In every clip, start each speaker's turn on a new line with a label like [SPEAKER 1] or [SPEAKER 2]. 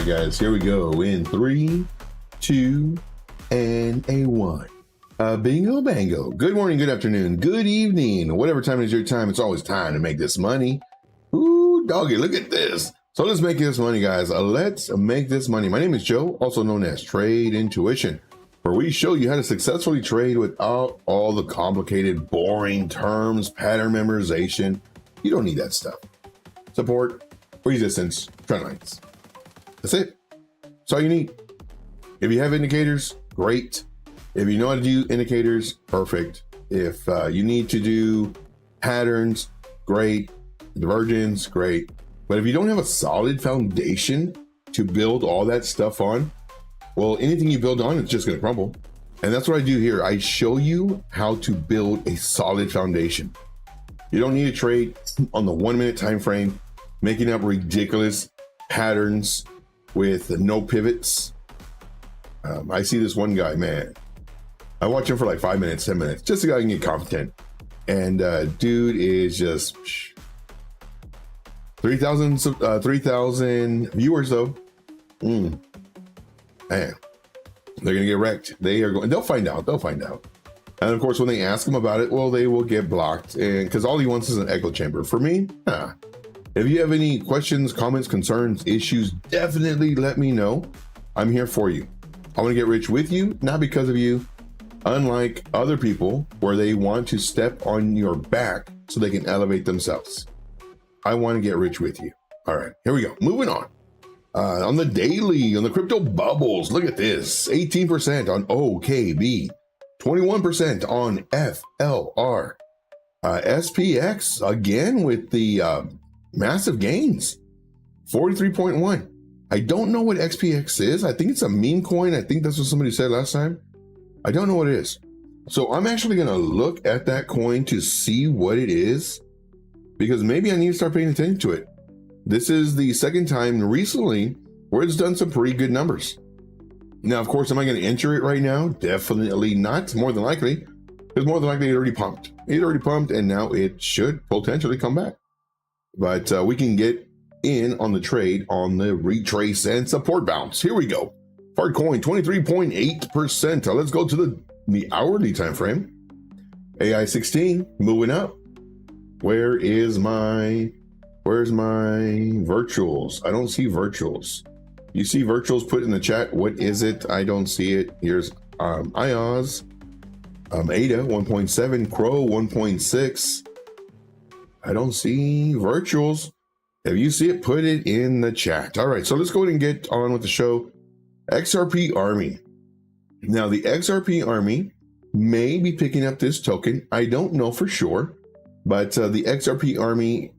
[SPEAKER 1] right, guys, here we go in 3, 2, and a 1. Bingo bango. Good morning, good afternoon, good evening, whatever time is your time. It's always time to make this money. Ooh, doggy, look at this. So let's make this money, guys. Let's make this money. My name is Joe, also known as Trade Intuition, where we show you how to successfully trade without all the complicated, boring terms, pattern memorization. You don't need that stuff. Support, resistance, trend lines. That's it. That's all you need. If you have indicators, great. If you know how to do indicators, perfect. If you need to do patterns, great. Divergence, great. But if you don't have a solid foundation to build all that stuff on, well, anything you build on, it's just going to crumble. And that's what I do here. I show you how to build a solid foundation. You don't need to trade on the 1 minute time frame, making up ridiculous patterns with no pivots. I see this one guy, man. I watch him for like 5 minutes, 10 minutes, just so I can get confident. And dude is just 3,000 viewers though. Man, they're gonna get wrecked. They'll find out. And of course, when they ask him about it, well, they will get blocked. And because all he wants is an echo chamber. For me, if you have any questions, comments, concerns, issues, definitely let me know. I'm here for you. I want to get rich with you, not because of you. Unlike other people where they want to step on your back so they can elevate themselves. I want to get rich with you. All right, here we go. Moving on. On the daily, on the crypto bubbles, look at this. 18% on OKB, 21% on FLR. SPX, again with the massive gains, 43.1. I don't know what XPX is. I think it's a meme coin. I think that's what somebody said last time. I don't know what it is. So I'm actually going to look at that coin to see what it is, because maybe I need to start paying attention to it. This is the second time recently where it's done some pretty good numbers. Now, of course, am I going to enter it right now? Definitely not. More than likely, because more than likely it already pumped. It already pumped, and now it should potentially come back. But we can get in on the trade on the retrace and support bounce. Here we go. Fart coin 23.8%. Let's go to the hourly time frame. AI 16 moving up. Where's my virtuals? I don't see virtuals. You see virtuals, put in the chat. What is it? I don't see it. Here's IOS, ADA 1.7, Crow 1.6. I don't see virtuals. If you see it, put it in the chat. All right, so let's go ahead and get on with the show. XRP Army. Now, the XRP Army may be picking up this token. I don't know for sure, but the XRP Army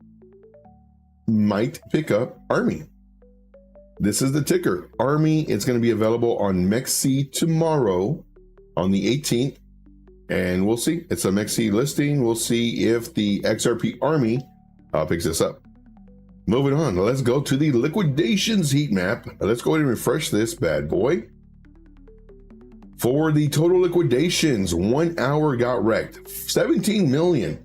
[SPEAKER 1] might pick up Army. This is the ticker. Army. It's going to be available on MEXC tomorrow on the 18th. And we'll see. It's a MEXC listing. We'll see if the XRP Army picks this up. Moving on, let's go to the liquidations heat map. Let's go ahead and refresh this bad boy. For the total liquidations, 1 hour got wrecked. 17 million,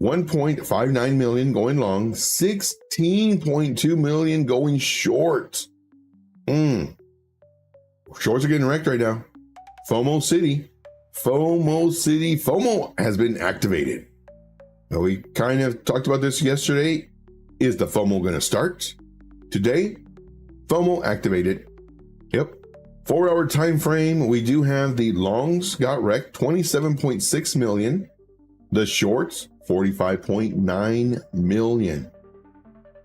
[SPEAKER 1] 1.59 million going long, 16.2 million going short. Shorts are getting wrecked right now. FOMO City, FOMO has been activated. Now, we kind of talked about this yesterday. Is the FOMO going to start today? FOMO activated. Yep. 4 hour time frame. We do have the longs got wrecked, 27.6 million. The shorts, 45.9 million.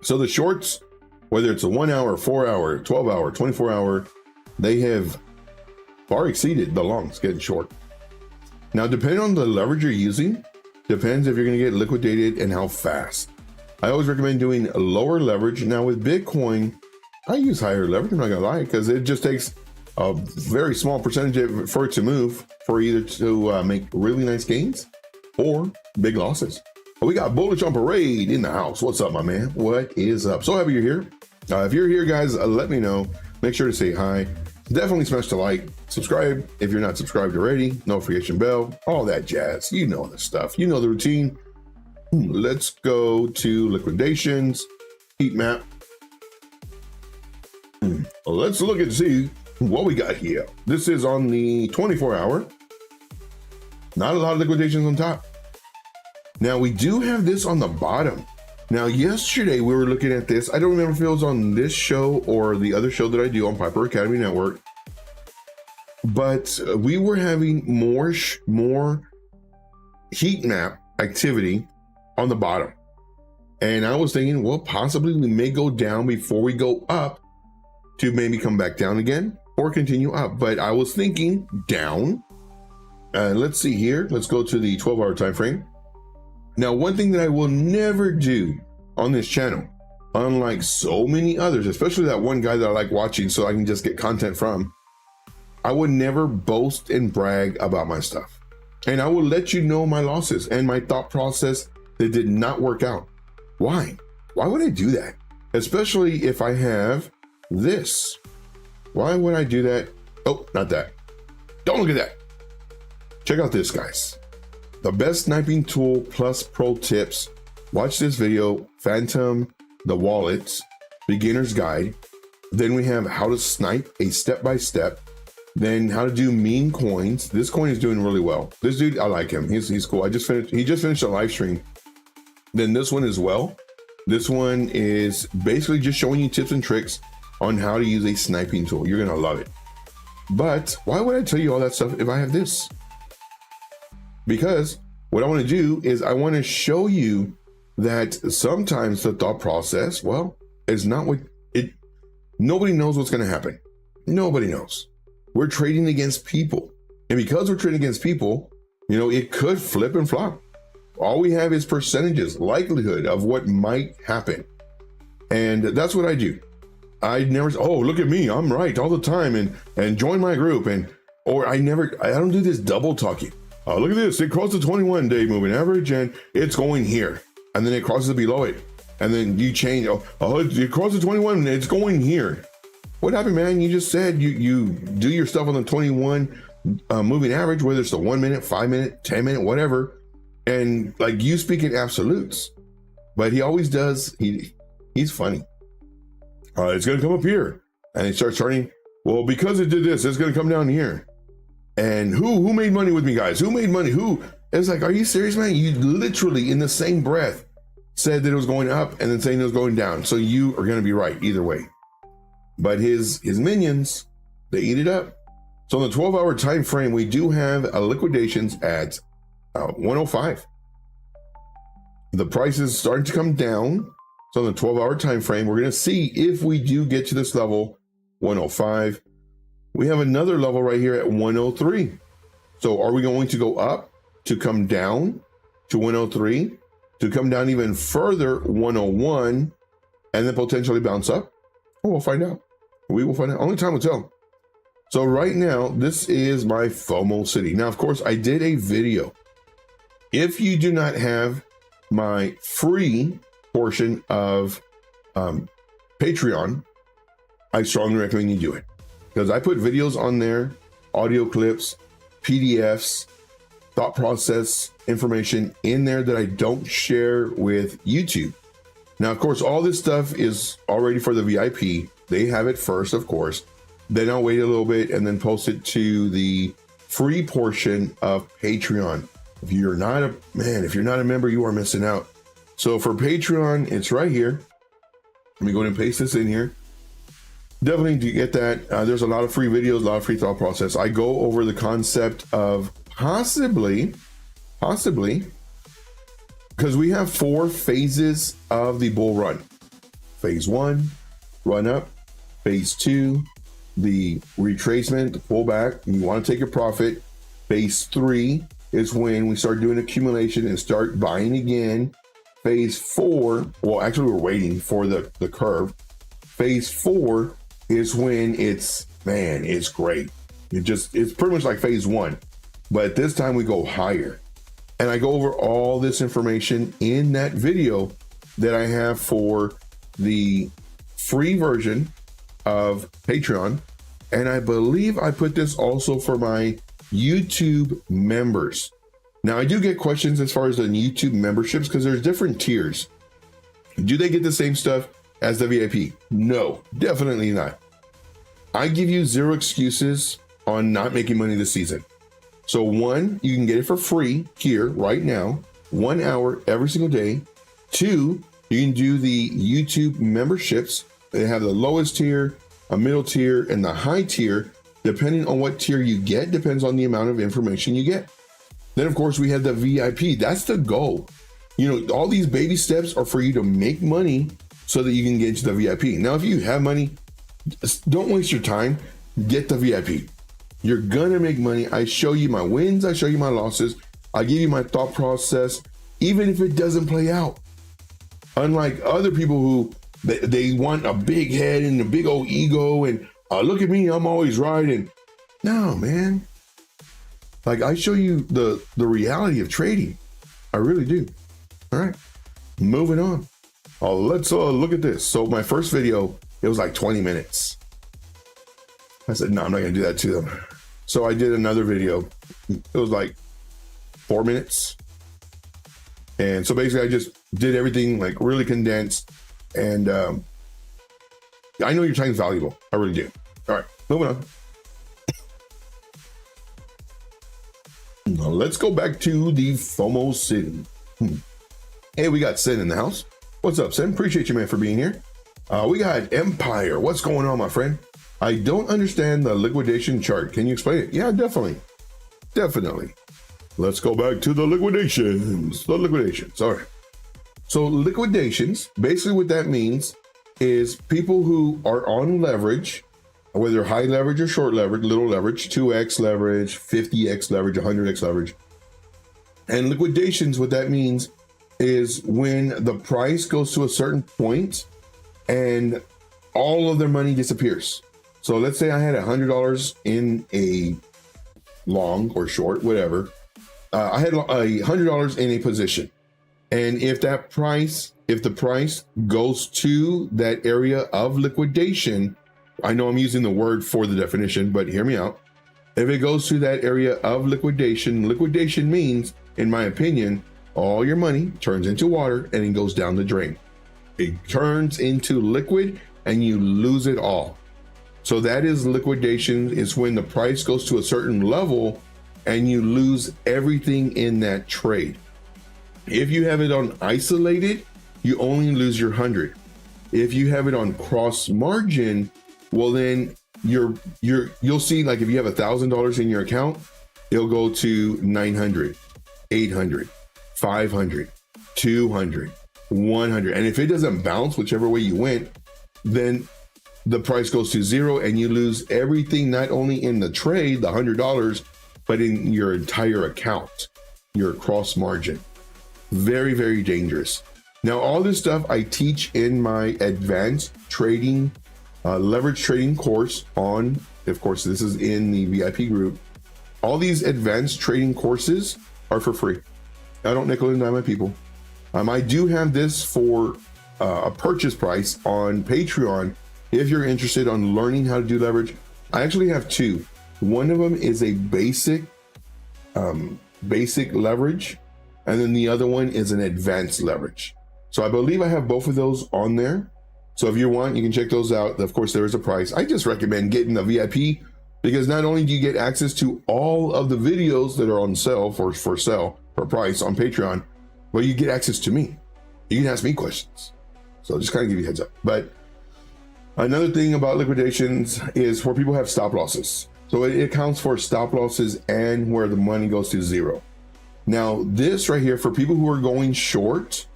[SPEAKER 1] So the shorts, whether it's a 1 hour, 4 hour, 12 hour, 24 hour, they have far exceeded the longs getting short. Now, depending on the leverage you're using, depends if you're going to get liquidated and how fast. I always recommend doing a lower leverage. Now with Bitcoin, I use higher leverage, I'm not gonna lie, because it just takes a very small percentage for it to move, for either to make really nice gains or big losses. But we got Bullish on Parade in the house. What's up, my man? What is up? So happy you're here. If you're here, guys, let me know. Make sure to say hi. Definitely smash the like, subscribe if you're not subscribed already, notification bell, all that jazz. You know the stuff, you know the routine. Let's go to liquidations, heat map. Let's look and see what we got here. This is on the 24-hour. Not a lot of liquidations on top. Now we do have this on the bottom. Now yesterday we were looking at this. I don't remember if it was on this show or the other show that I do on Piper Academy Network, but we were having more heat map activity on the bottom. And I was thinking, well, possibly we may go down before we go up to maybe come back down again or continue up. But I was thinking down. Let's see here. Let's go to the 12-hour time frame. Now, one thing that I will never do on this channel, unlike so many others, especially that one guy that I like watching so I can just get content from, I would never boast and brag about my stuff. And I will let you know my losses and my thought process that did not work out. Why? Why would I do that? Especially if I have this. Why would I do that? Oh, not that. Don't look at that. Check out this, guys. The best sniping tool plus pro tips. Watch this video. Phantom, the wallets, beginner's guide. Then we have how to snipe a step-by-step. Then how to do meme coins. This coin is doing really well. This dude, I like him. He's cool. He just finished a live stream. Then this one as well. This one is basically just showing you tips and tricks on how to use a sniping tool. You're gonna love it. But why would I tell you all that stuff if I have this? Because what I want to do is I want to show you that sometimes the thought process, well, is not what it, nobody knows what's going to happen. Nobody knows. We're trading against people. And because we're trading against people, you know, it could flip and flop. All we have is percentages, likelihood of what might happen. And that's what I do. I never, oh, look at me, I'm right all the time and join my group. Or I don't do this double talking. Look at this, it crossed the 21-day moving average and it's going here. And then it crosses below it. And then you change, it crossed the 21 and it's going here. What happened, man? You just said you do your stuff on the 21 moving average, whether it's the 1 minute, 5 minute, 10 minute, whatever. And like you speak in absolutes, but he always does. He's funny. It's going to come up here. And he starts charting. Well, because it did this, it's going to come down here. And who made money with me, guys? Who made money? Who? It's like, are you serious, man? You literally in the same breath said that it was going up and then saying it was going down. So you are going to be right either way. But his minions, they eat it up. So on the 12-hour time frame, we do have a liquidations at 105. The price is starting to come down. So on the 12-hour time frame, we're going to see if we do get to this level, 105. We have another level right here at 103. So are we going to go up to come down to 103, to come down even further, 101, and then potentially bounce up? Oh, we'll find out. We will find out. Only time will tell. So right now, this is my FOMO city. Now, of course, I did a video. If you do not have my free portion of Patreon, I strongly recommend you do it. Because I put videos on there, audio clips, PDFs, thought process information in there that I don't share with YouTube. Now, of course, all this stuff is already for the VIP. They have it first, of course. Then I'll wait a little bit and then post it to the free portion of Patreon. If you're not a member, you are missing out. So for Patreon, it's right here. Let me go ahead and paste this in here. Definitely to get that. There's a lot of free videos, a lot of free thought process. I go over the concept of possibly, because we have 4 phases of the bull run. Phase 1, run up. Phase 2, the retracement, the pullback. You want to take a profit. Phase 3 is when we start doing accumulation and start buying again. Phase 4, well, actually we're waiting for the curve. Phase 4 is when it's great. It's pretty much like phase 1, but this time we go higher. And I go over all this information in that video that I have for the free version of Patreon. And I believe I put this also for my YouTube members. Now I do get questions as far as the YouTube memberships, because there's different tiers. Do they get the same stuff as the VIP? No, definitely not. I give you zero excuses on not making money this season. So one, you can get it for free here right now, 1 hour every single day. Two, you can do the YouTube memberships. They have the lowest tier, a middle tier, and the high tier. Depending on what tier you get, depends on the amount of information you get. Then, of course, we have the VIP. That's the goal. You know, all these baby steps are for you to make money so that you can get into the VIP. Now, if you have money, don't waste your time. Get the VIP. You're gonna make money. I show you my wins. I show you my losses. I give you my thought process, even if it doesn't play out. Unlike other people who they want a big head and a big old ego and look at me, I'm always right. And no, man. Like, I show you the reality of trading. I really do. All right, moving on. Let's look at this. So my first video, it was like 20 minutes. I said, no, I'm not gonna do that to them. So I did another video. It was like 4 minutes. And so basically I just did everything like really condensed. And I know your time is valuable. I really do. All right, moving on. Now let's go back to the FOMO Sin. Hey, we got Sin in the house. What's up, Sin? Appreciate you, man, for being here. We got Empire. What's going on, my friend? I don't understand the liquidation chart. Can you explain it? Yeah, definitely. Definitely. Let's go back to the liquidations. The liquidations. All right. So liquidations, basically what that means is people who are on leverage, whether high leverage or short leverage, little leverage, 2x leverage, 50x leverage, 100x leverage. And liquidations, what that means is when the price goes to a certain point and all of their money disappears. So let's say I had $100 in a long or short, whatever. I had $100 in a position. And if the price goes to that area of liquidation, I know I'm using the word for the definition, but hear me out. If it goes to that area of liquidation, liquidation means, in my opinion, all your money turns into water and it goes down the drain. It turns into liquid and you lose it all. So that is liquidation, is when the price goes to a certain level and you lose everything in that trade. If you have it on isolated, you only lose your 100. If you have it on cross margin, well then you'll see, like if you have $1,000 in your account, it'll go to 900, 800, 500, 200, 100. And if it doesn't bounce whichever way you went, then the price goes to zero and you lose everything, not only in the trade, the $100, but in your entire account, your cross margin. Very, very dangerous. Now, all this stuff I teach in my advanced trading, leverage trading course on, of course, this is in the VIP group. All these advanced trading courses are for free. I don't nickel and dime my people. I do have this for a purchase price on Patreon. If you're interested on learning how to do leverage, I actually have two. One of them is a basic leverage, and then the other one is an advanced leverage. So I believe I have both of those on there. So if you want, you can check those out. Of course, there is a price. I just recommend getting the VIP because not only do you get access to all of the videos that are on sale for price on Patreon, but you get access to me. You can ask me questions. So just kind of give you a heads up. But another thing about liquidations is for people who have stop losses. So it accounts for stop losses and where the money goes to zero. Now, this right here, for people who are going short,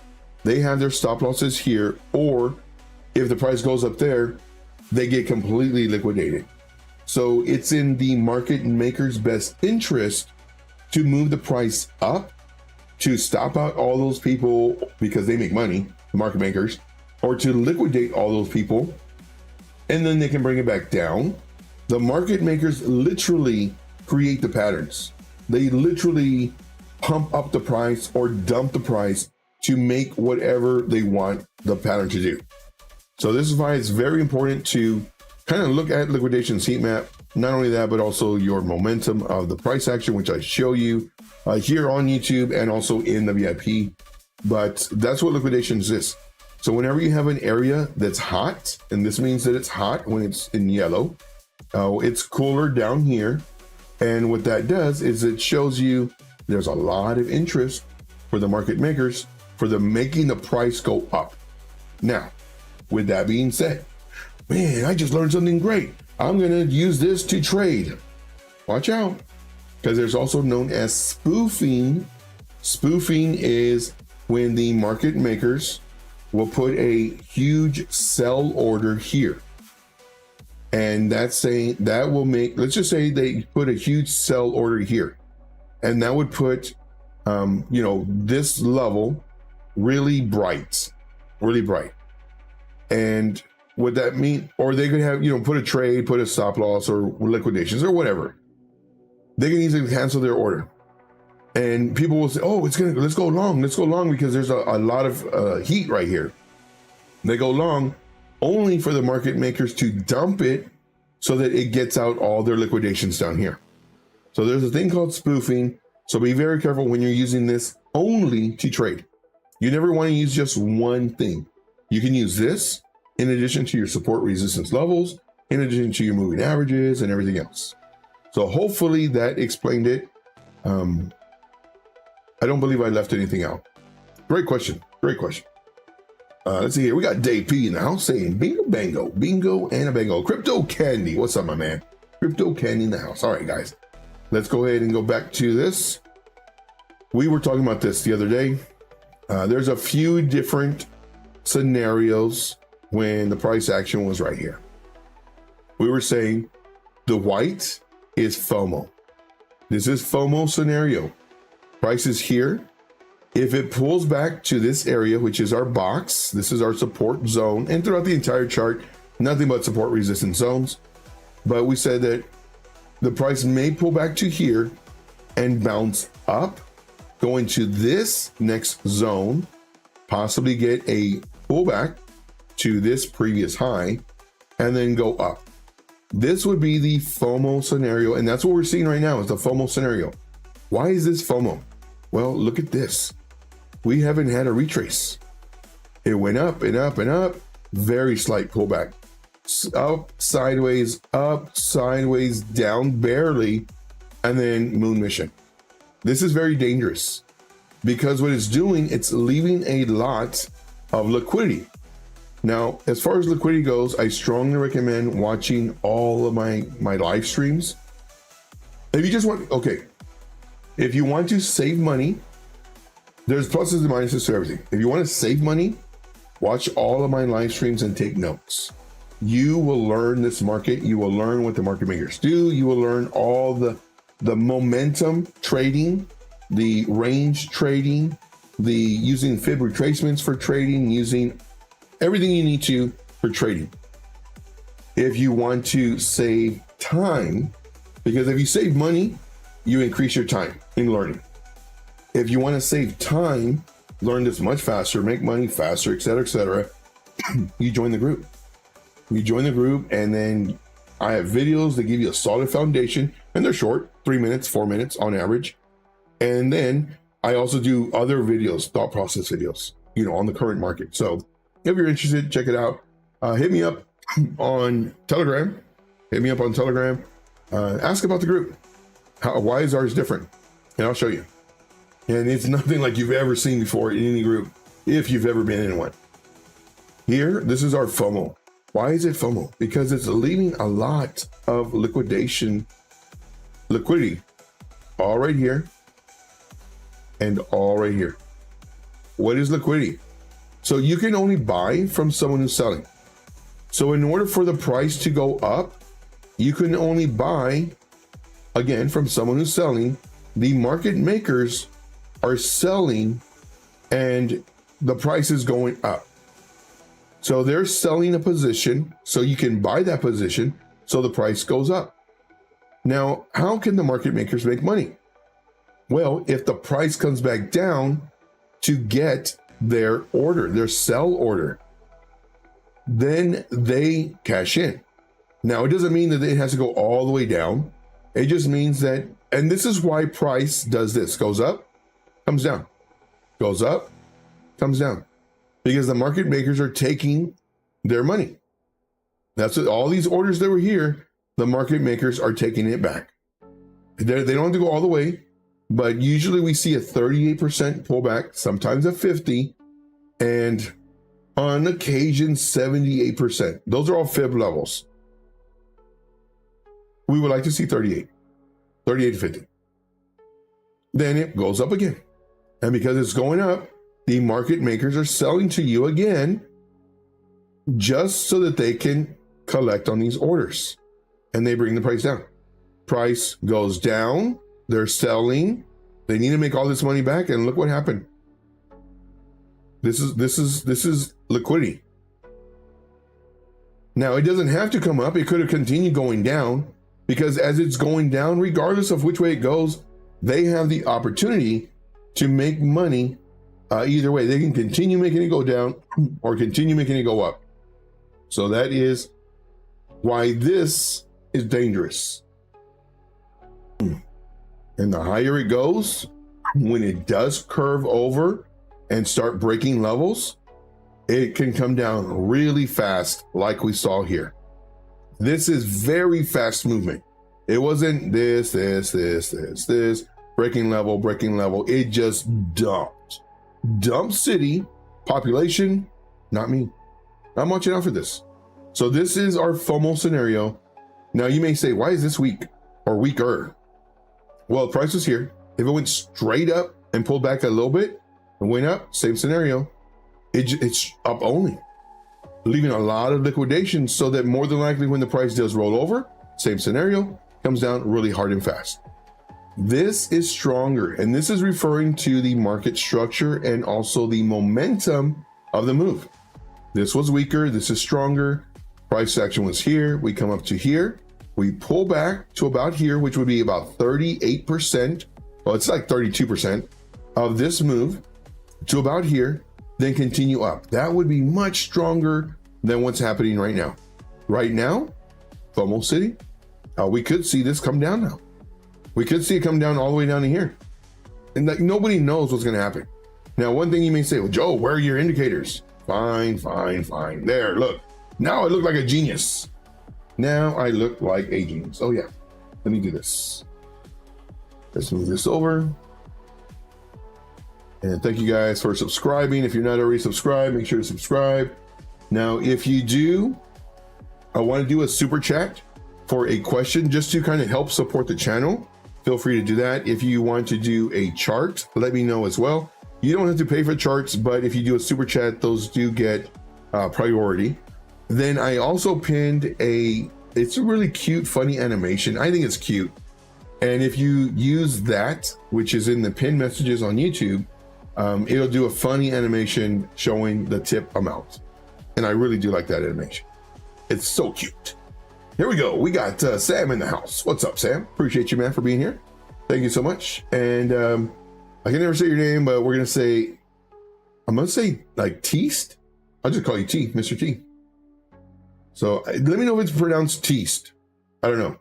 [SPEAKER 1] they have their stop losses here, or if the price goes up there, they get completely liquidated. So it's in the market maker's best interest to move the price up, to stop out all those people because they make money, the market makers, or to liquidate all those people, and then they can bring it back down. The market makers literally create the patterns. They literally pump up the price or dump the price to make whatever they want the pattern to do. So this is why it's very important to kind of look at liquidation's heat map. Not only that, but also your momentum of the price action, which I show you here on YouTube and also in the VIP. But that's what liquidations is. So whenever you have an area that's hot, and this means that it's hot when it's in yellow, Oh, it's cooler down here. And what that does is it shows you there's a lot of interest for the market makers for the making the price go up. Now, with that being said, man, I just learned something great. I'm going to use this to trade. Watch out, because there's also known as spoofing. Spoofing is when the market makers will put a huge sell order here. And that's saying that will make, let's just say they put a huge sell order here. And that would put, this level really bright. And would that mean, or they could have, put a trade, put a stop loss or liquidations or whatever. They can easily cancel their order. And people will say, oh, let's go long because there's a lot of heat right here. They go long only for the market makers to dump it so that it gets out all their liquidations down here. So there's a thing called spoofing. So be very careful when you're using this only to trade. You never want to use just one thing. You can use this in addition to your support resistance levels, in addition to your moving averages and everything else. So hopefully that explained it. I don't believe I left anything out. Great question. Let's see here. We got Dave P in the house saying bingo, bango, bingo, and a bango. Crypto Candy. What's up, my man? Crypto Candy in the house. All right, guys. Let's go ahead and go back to this. We were talking about this the other day. There's a few different scenarios when the price action was right here. We were saying the white is FOMO. This is FOMO scenario. Price is here. If it pulls back to this area, which is our box, this is our support zone, and throughout the entire chart, nothing but support resistance zones. But we said that the price may pull back to here and bounce up, go into this next zone, possibly get a pullback to this previous high, and then go up. This would be the FOMO scenario, and that's what we're seeing right now is the FOMO scenario. Why is this FOMO? Well, look at this. We haven't had a retrace. It went up and up and up, very slight pullback. Up, sideways, down barely, and then moon mission. This is very dangerous because what it's doing, it's leaving a lot of liquidity. Now, as far as liquidity goes, I strongly recommend watching all of my live streams. If you just want, if you want to save money, there's pluses and minuses to everything. If you want to save money, watch all of my live streams and take notes. You will learn this market. You will learn what the market makers do. You will learn all the momentum trading, the range trading, the using fib retracements for trading, using everything you need to for trading. If you want to save time, because if you save money, you increase your time in learning. If you want to save time, learn this much faster, make money faster, etc., you join the group. You join the group, and then I have videos that give you a solid foundation, and they're short, 3 minutes, 4 minutes on average. And then I also do other videos, thought process videos, on the current market. So if you're interested, check it out. Hit me up on Telegram. Ask about the group. Why is ours different? And I'll show you. And it's nothing like you've ever seen before in any group, if you've ever been in one. Here, this is our FOMO. Why is it FOMO? Because it's leaving a lot of liquidity, all right here and all right here. What is liquidity? So you can only buy from someone who's selling. So in order for the price to go up, you can only buy, again, from someone who's selling. The market makers are selling and the price is going up. So they're selling a position so you can buy that position so the price goes up. Now, how can the market makers make money? Well, if the price comes back down to get their order, their sell order, then they cash in. Now, it doesn't mean that it has to go all the way down. It just means that, and this is why price does this, goes up, comes down, goes up, comes down, because the market makers are taking their money. That's what all these orders that were here, the market makers are taking it back. They don't have to go all the way, but usually we see a 38% pullback, sometimes a 50, and on occasion 78%. Those are all fib levels. We would like to see 38 to 50. Then it goes up again. And because it's going up, the market makers are selling to you again just so that they can collect on these orders. And they bring the price down. Price goes down, they're selling, they need to make all this money back, and look what happened. This is liquidity. Now it doesn't have to come up, it could have continued going down, because as it's going down, regardless of which way it goes, they have the opportunity to make money either way. They can continue making it go down or continue making it go up. So that is why this is dangerous. And the higher it goes, when it does curve over and start breaking levels, it can come down really fast, like we saw here. This is very fast movement. It wasn't this, breaking level. It just dumped. Dump city, population, not me. I'm watching out for this. So this is our FOMO scenario. Now you may say, why is this weak or weaker? Well, the price was here. If it went straight up and pulled back a little bit and went up, same scenario. It's up only, leaving a lot of liquidations, so that more than likely when the price does roll over, same scenario, comes down really hard and fast. This is stronger, and this is referring to the market structure and also the momentum of the move. This was weaker, this is stronger. Price action was here, we come up to here, we pull back to about here, which would be about 38%, well, it's like 32% of this move, to about here, then continue up. That would be much stronger than what's happening right now. Right now, FOMO City, we could see this come down now. We could see it come down all the way down to here. And like, nobody knows what's gonna happen. Now, one thing you may say, well, Joe, where are your indicators? Fine. There, look. Now I look like a genius. Now I look like a genius. Oh yeah, let me do this. Let's move this over. And thank you guys for subscribing. If you're not already subscribed, make sure to subscribe. Now, if you do, I want to do a super chat for a question just to kind of help support the channel. Feel free to do that. If you want to do a chart, let me know as well. You don't have to pay for charts, but if you do a super chat, those do get priority. Then I also pinned it's a really cute, funny animation. I think it's cute. And if you use that, which is in the pinned messages on YouTube, it'll do a funny animation showing the tip amount. And I really do like that animation. It's so cute. Here we go. We got Sam in the house. What's up, Sam? Appreciate you, man, for being here. Thank you so much. And I can never say your name, but I'm going to say like Teast. I'll just call you T, Mr. T. So let me know if it's pronounced Teast. I don't know.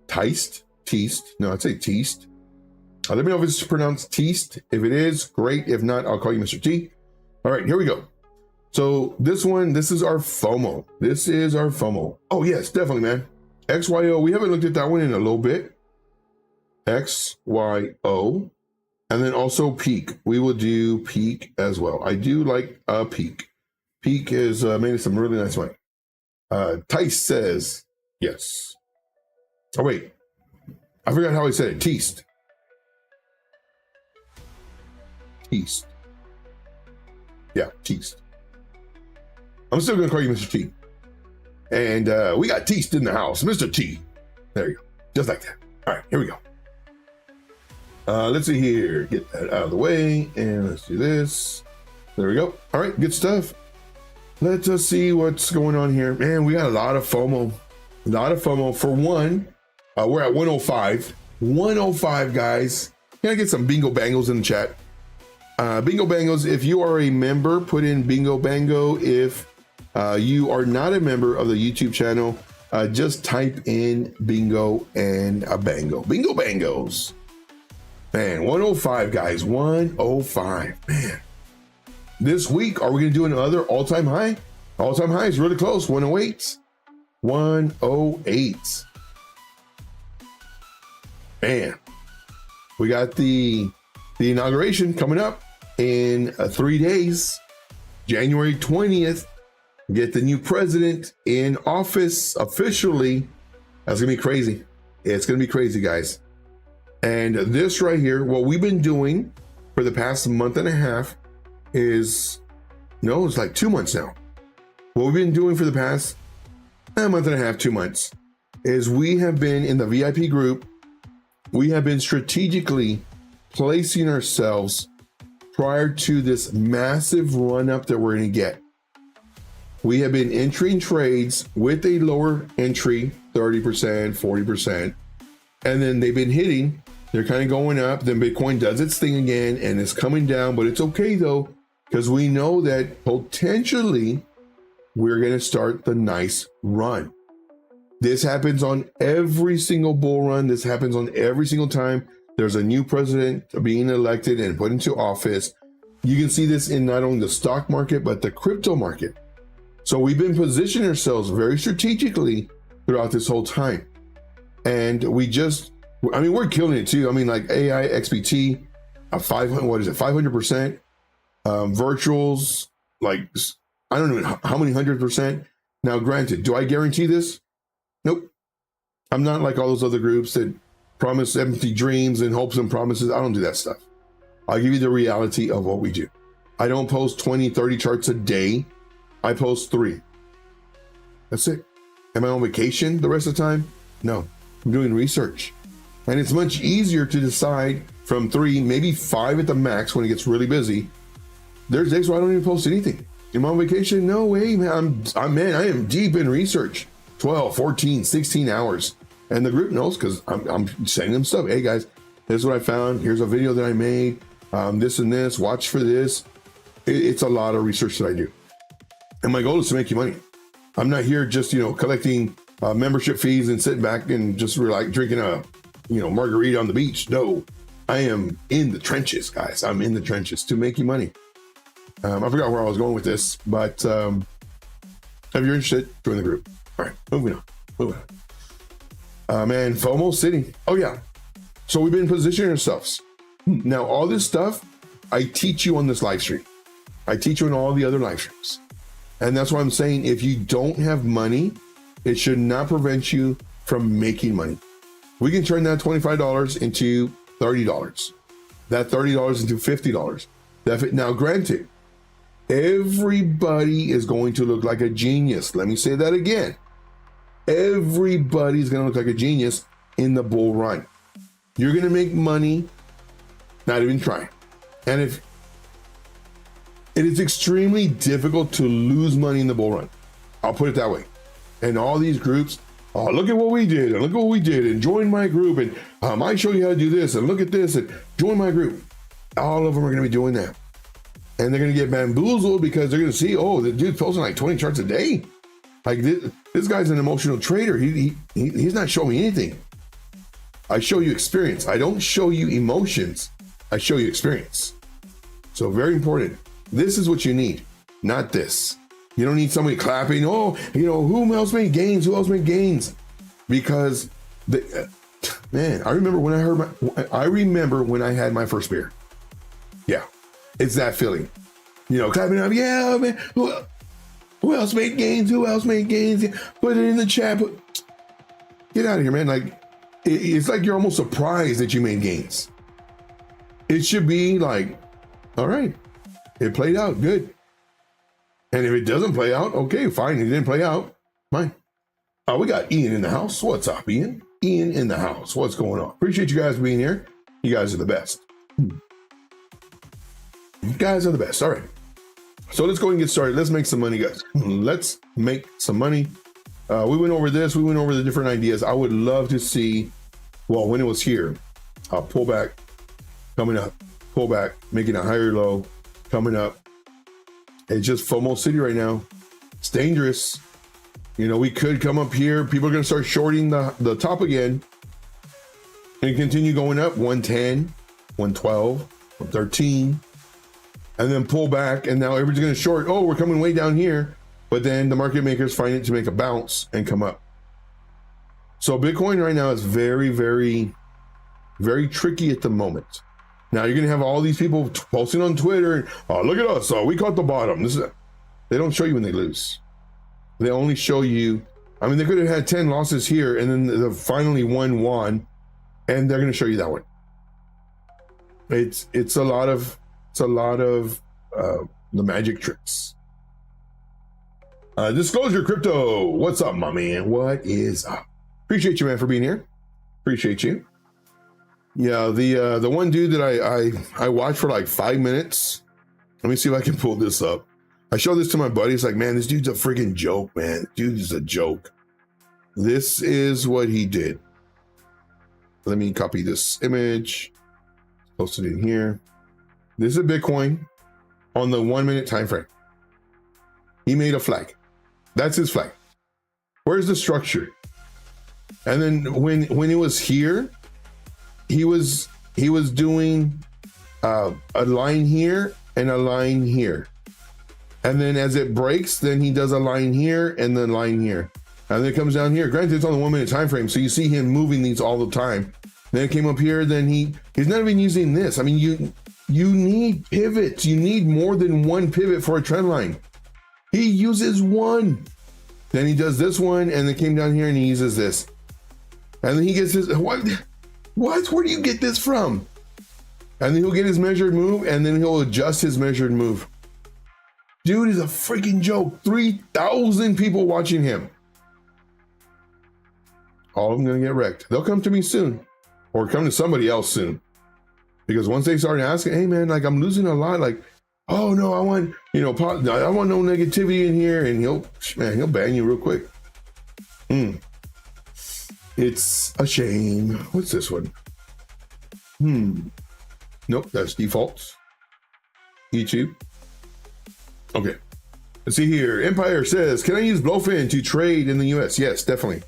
[SPEAKER 1] Teast. No, I'd say Teast. Let me know if it's pronounced Teast. If it is, great. If not, I'll call you Mr. T. All right, here we go. So this is our FOMO. This is our FOMO. Oh yes, definitely, man. XYO, we haven't looked at that one in a little bit. XYO. And then also Peaq. We will do Peaq as well. I do like Peaq. Peaq is made some really nice money. Tice says yes. Oh wait, I forgot how he said it. Teast. Yeah, Teast. I'm still gonna call you Mr. T. And we got Teast in the house, Mr. T. There you go, just like that. All right, here we go. Let's see here, get that out of the way, and let's do this. There we go. All right, good stuff. Let us see what's going on here. Man, we got a lot of FOMO. A lot of FOMO. For one, we're at 105. 105, guys. Can I get some bingo bangles in the chat? Bingo bangles, if you are a member, put in bingo bango. If you are not a member of the YouTube channel, just type in bingo and a bango. Bingo bangos. Man, 105, guys. 105. Man. This week, are we going to do another all-time high? All-time high is really close. 108. 108. Man, we got the inauguration coming up in 3 days, January 20th. Get the new president in office officially. That's gonna be crazy. It's gonna be crazy, guys. And this right here, what we've been doing for the past month and a half is, no, it's like 2 months now. What we've been doing for the past month and a half, 2 months, is we have been in the VIP group. We have been strategically placing ourselves prior to this massive run up that we're going to get. We have been entering trades with a lower entry, 30%, 40%, and then they've been hitting. They're kind of going up. Then Bitcoin does its thing again and it's coming down, but it's okay though, because we know that potentially we're going to start the nice run. This happens on every single bull run. This happens on every single time there's a new president being elected and put into office. You can see this in not only the stock market, but the crypto market. So we've been positioning ourselves very strategically throughout this whole time. And we're killing it too. I mean, like AI, XPT, 500%, virtuals, like, I don't know how many 100%. Now, granted, do I guarantee this? Nope. I'm not like all those other groups that promise empty dreams and hopes and promises. I don't do that stuff. I'll give you the reality of what we do. I don't post 20, 30 charts a day. I post 3. That's it. Am I on vacation the rest of the time? No, I'm doing research. And it's much easier to decide from 3, maybe 5 at the max when it gets really busy. There's days where I don't even post anything. Am I on vacation? No way, man. I am deep in research. 12, 14, 16 hours. And the group knows because I'm sending them stuff. Hey guys, this is what I found. Here's a video that I made. This and this, watch for this. It's a lot of research that I do. And my goal is to make you money. I'm not here just, collecting membership fees and sitting back and just like drinking a, margarita on the beach. No, I am in the trenches, guys. I'm in the trenches to make you money. I forgot where I was going with this, but if you're interested, join the group. All right, moving on. Man, FOMO City. Oh yeah. So we've been positioning ourselves. Now, all this stuff, I teach you on this live stream. I teach you on all the other live streams. And that's why I'm saying, if you don't have money, it should not prevent you from making money. We can turn that $25 into $30. That $30 into $50. Now, granted, everybody is going to look like a genius. Let me say that again. Everybody's going to look like a genius in the bull run. You're going to make money, not even trying. And if it is extremely difficult to lose money in the bull run, I'll put it that way. And all these groups, oh, look at what we did, and look at what we did, and join my group, and I show you how to do this, and look at this, and join my group. All of them are going to be doing that. And they're going to get bamboozled because they're going to see, oh, the dude's posting like 20 charts a day. Like this guy's an emotional trader. He's not showing me anything. I show you experience. I don't show you emotions. I show you experience. So very important. This is what you need, not this. You don't need somebody clapping. Oh, who else made gains? Who else made gains? Because man, I remember when I had my first beer. Yeah, it's that feeling. Clapping up. Yeah, man. Who else made gains? Who else made gains? Put it in the chat. Get out of here, man. Like, it's like you're almost surprised that you made gains. It should be like, all right, it played out good. And if it doesn't play out, okay, fine. It didn't play out, fine. We got Ian in the house. What's up, Ian? Ian in the house. What's going on? Appreciate you guys being here. You guys are the best. You guys are the best. All right. So let's go and get started. Let's make some money, guys. Let's make some money. We went over this. We went over the different ideas. I would love to see, well, when it was here, pull back, coming up, pull back, making a higher low, coming up. It's just FOMO City right now. It's dangerous. We could come up here. People are going to start shorting the top again and continue going up 110, 112, 113. And then pull back, and now everybody's going to short. Oh, we're coming way down here. but then the market makers find it to make a bounce and come up. So Bitcoin right now is very, very, very tricky at the moment. Now you're gonna have all these people posting on Twitter, oh, look at us, we caught the bottom. They don't show you when they lose. They only show you, I mean, they could have had 10 losses here and then the finally one won, and they're gonna show you that one. It's a lot of the magic tricks. Disclosure Crypto, what's up, my man? What is up? Appreciate you, man, for being here. Appreciate you. Yeah, the one dude that I watched for like 5 minutes. Let me see if I can pull this up. I showed this to my buddy. It's like, man, this dude's a freaking joke, man. Dude is a joke. This is what he did. Let me copy this image, post it in here. This is a Bitcoin on the 1 minute time frame. He made a flag. That's his flag. Where's the structure? And then when it was here, he was doing a line here and a line here. And then as it breaks, then he does a line here and then line here. And then it comes down here. Granted, it's on the 1 minute time frame, so you see him moving these all the time. Then it came up here, then he's not even using this. I mean, you need pivots. You need more than one pivot for a trend line. He uses one. Then he does this one, and then came down here and he uses this. And then he gets this. What? Where do you get this from? And then he'll get his measured move, and then he'll adjust his measured move. Dude is a freaking joke. 3,000 people watching him. All of them gonna get wrecked. They'll come to me soon, or come to somebody else soon. Because once they start asking, hey man, like I'm losing a lot, like, oh no, I want, I want no negativity in here, and he'll ban you real quick. It's a shame. What's this one? Nope, that's defaults. YouTube. Okay. Let's see here. Empire says, can I use Blowfin to trade in the US? Yes, definitely.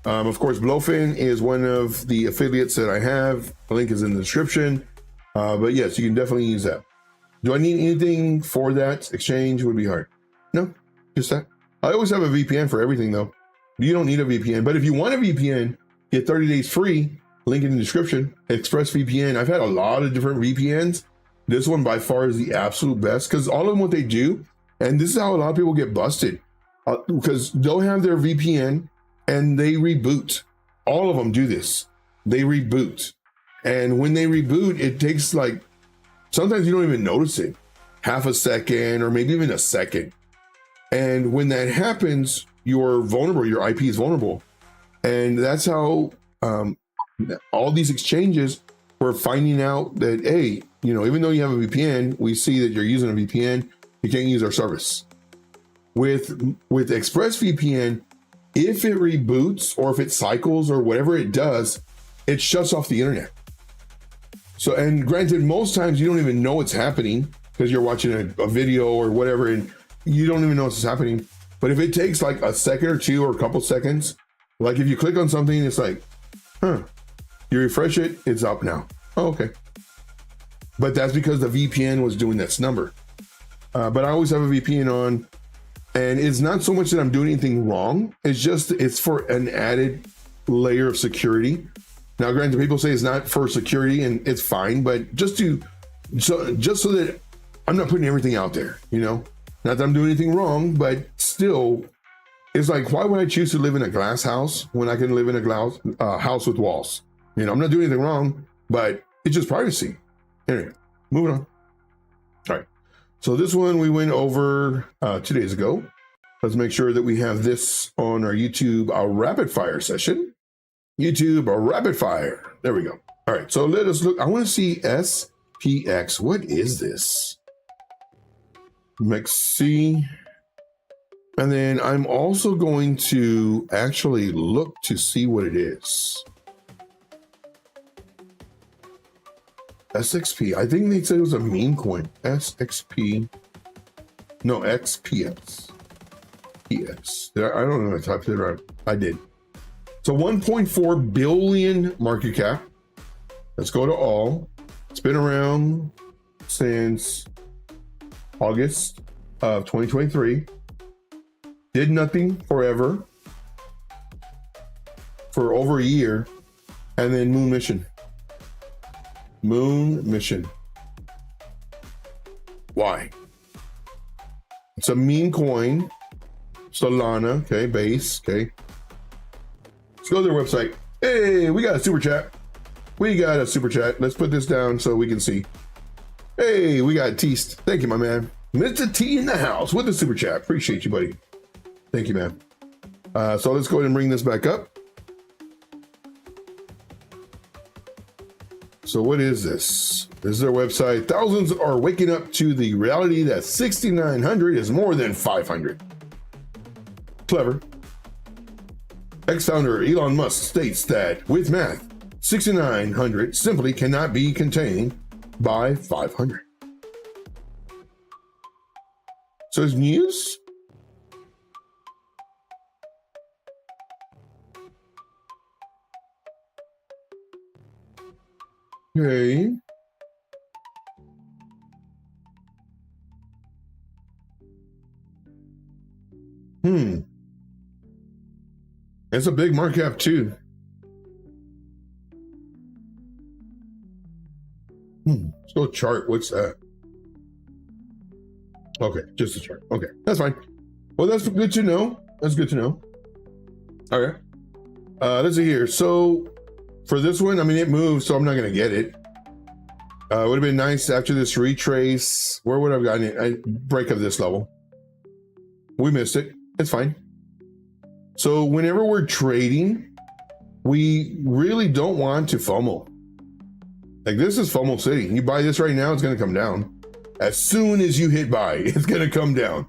[SPEAKER 1] Of course, Blowfin is one of the affiliates that I have. The link is in the description. But yes, you can definitely use that. Do I need anything for that? Exchange would be hard. No, just that. I always have a VPN for everything though. You don't need a VPN, but if you want a VPN, get 30 days free. Link in the description. ExpressVPN. I've had a lot of different VPNs. This one by far is the absolute best because all of them, what they do, and this is how a lot of people get busted, because they'll have their VPN and they reboot. All of them do this. They reboot. And when they reboot, it takes like, sometimes you don't even notice it. Half a second or maybe even a second. And when that happens, you're vulnerable. Your IP is vulnerable. And that's how all these exchanges were finding out that, hey, even though you have a VPN, we see that you're using a VPN, you can't use our service. With ExpressVPN, if it reboots or if it cycles or whatever it does, it shuts off the internet. So, and granted, most times you don't even know it's happening because you're watching a video or whatever, and you don't even know what's happening. But if it takes like a second or two or a couple seconds, like if you click on something, it's like, you refresh it, it's up now. Oh, okay. But that's because the VPN was doing this number. But I always have a VPN on, and it's not so much that I'm doing anything wrong. It's for an added layer of security. Now, granted, people say it's not for security, and it's fine, but just so that I'm not putting everything out there, Not that I'm doing anything wrong, but still, it's like, why would I choose to live in a glass house when I can live in a glass house with walls? I'm not doing anything wrong, but it's just privacy. Anyway, moving on. All right. So this one we went over 2 days ago. Let's make sure that we have this on our YouTube rapid fire session. YouTube rapid fire. There we go. All right. So let us look. I want to see SPX. What is this? MEXC. And then I'm also going to actually look to see what it is. SXP. I think they said it was a meme coin. SXP. No, XPX. PX. I don't know if I typed it right. I did. So 1.4 billion market cap. Let's go to all. It's been around since August of 2023. did nothing forever for over a year, and then moon mission. Moon mission. Why? It's a meme coin. Solana, okay, base, okay. Let's go to their website. Hey, we got a super chat. We got a super chat. Let's put this down so we can see. Hey, we got Teast. Thank you, my man. Mr. T in the house with the super chat. Appreciate you, buddy. Thank you, man. So let's go ahead and bring this back up. So what is this? This is their website. Thousands are waking up to the reality that 6,900 is more than 500. Clever. Ex-founder Elon Musk states that with math, 6,900 simply cannot be contained by 500. So it's news? Okay. It's a big market cap too. Let's go chart. What's that? Okay, just a chart. Okay, that's fine. Well, that's good to know. That's good to know. Okay. Let's see here. So for this one, I mean, it moved, so I'm not going to get it. It would have been nice after this retrace. Where would I have gotten it? A break of this level. We missed it. It's fine. So whenever we're trading, we really don't want to FOMO. Like, this is FOMO City. You buy this right now, it's going to come down. As soon as you hit buy, it's going to come down.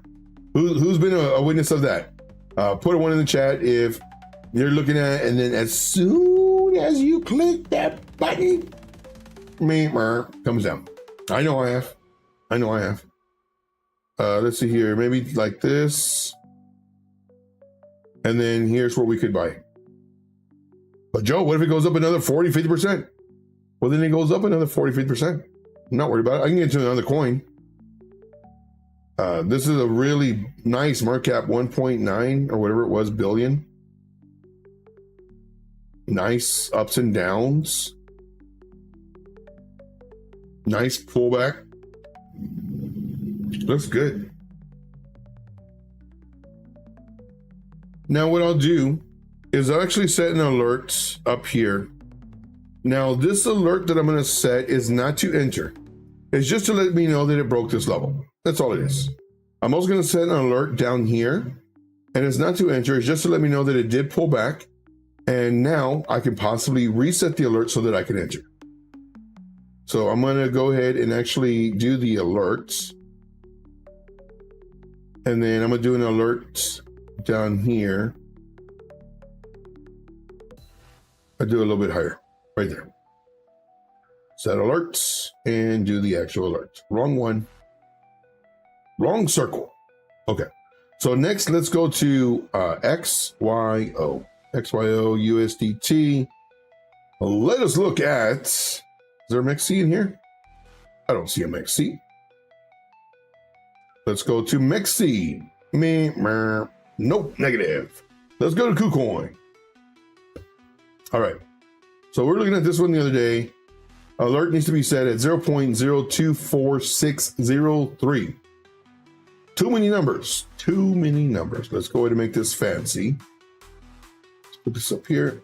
[SPEAKER 1] Who's been a witness of that? Put a one in the chat if you're looking at it, and then as soon as you click that button, comes down. I know I have. I know I have. Let's see here. Maybe like this. And then here's where we could buy. But Joe, what if it goes up another 40, 50%? Well, then it goes up another 40, 50%. I'm not worried about it. I can get to another coin. This is a really nice market cap, 1.9 or whatever it was, billion. Nice ups and downs. Nice pullback. Looks good. Now what I'll do is I'll actually set an alert up here. Now this alert that I'm going to set is not to enter. It's just to let me know that it broke this level. That's all it is. I'm also going to set an alert down here, and it's not to enter. It's just to let me know that it did pull back. And now I can possibly reset the alert so that I can enter. So I'm going to go ahead and actually do the alerts. And then I'm going to do an alert down here. I do a little bit higher right there. Set alerts and do the actual alert. Wrong one. Wrong circle. Okay. So next, let's go to XYO. XYO USDT. Let us look at, is there a MEXC in here? I don't see a MEXC. Let's go to MEXC. Nope, negative. Let's go to KuCoin. All right. So we're looking at this one the other day. Alert needs to be set at 0.024603. Too many numbers. Too many numbers. Let's go ahead and make this fancy. Let's put this up here.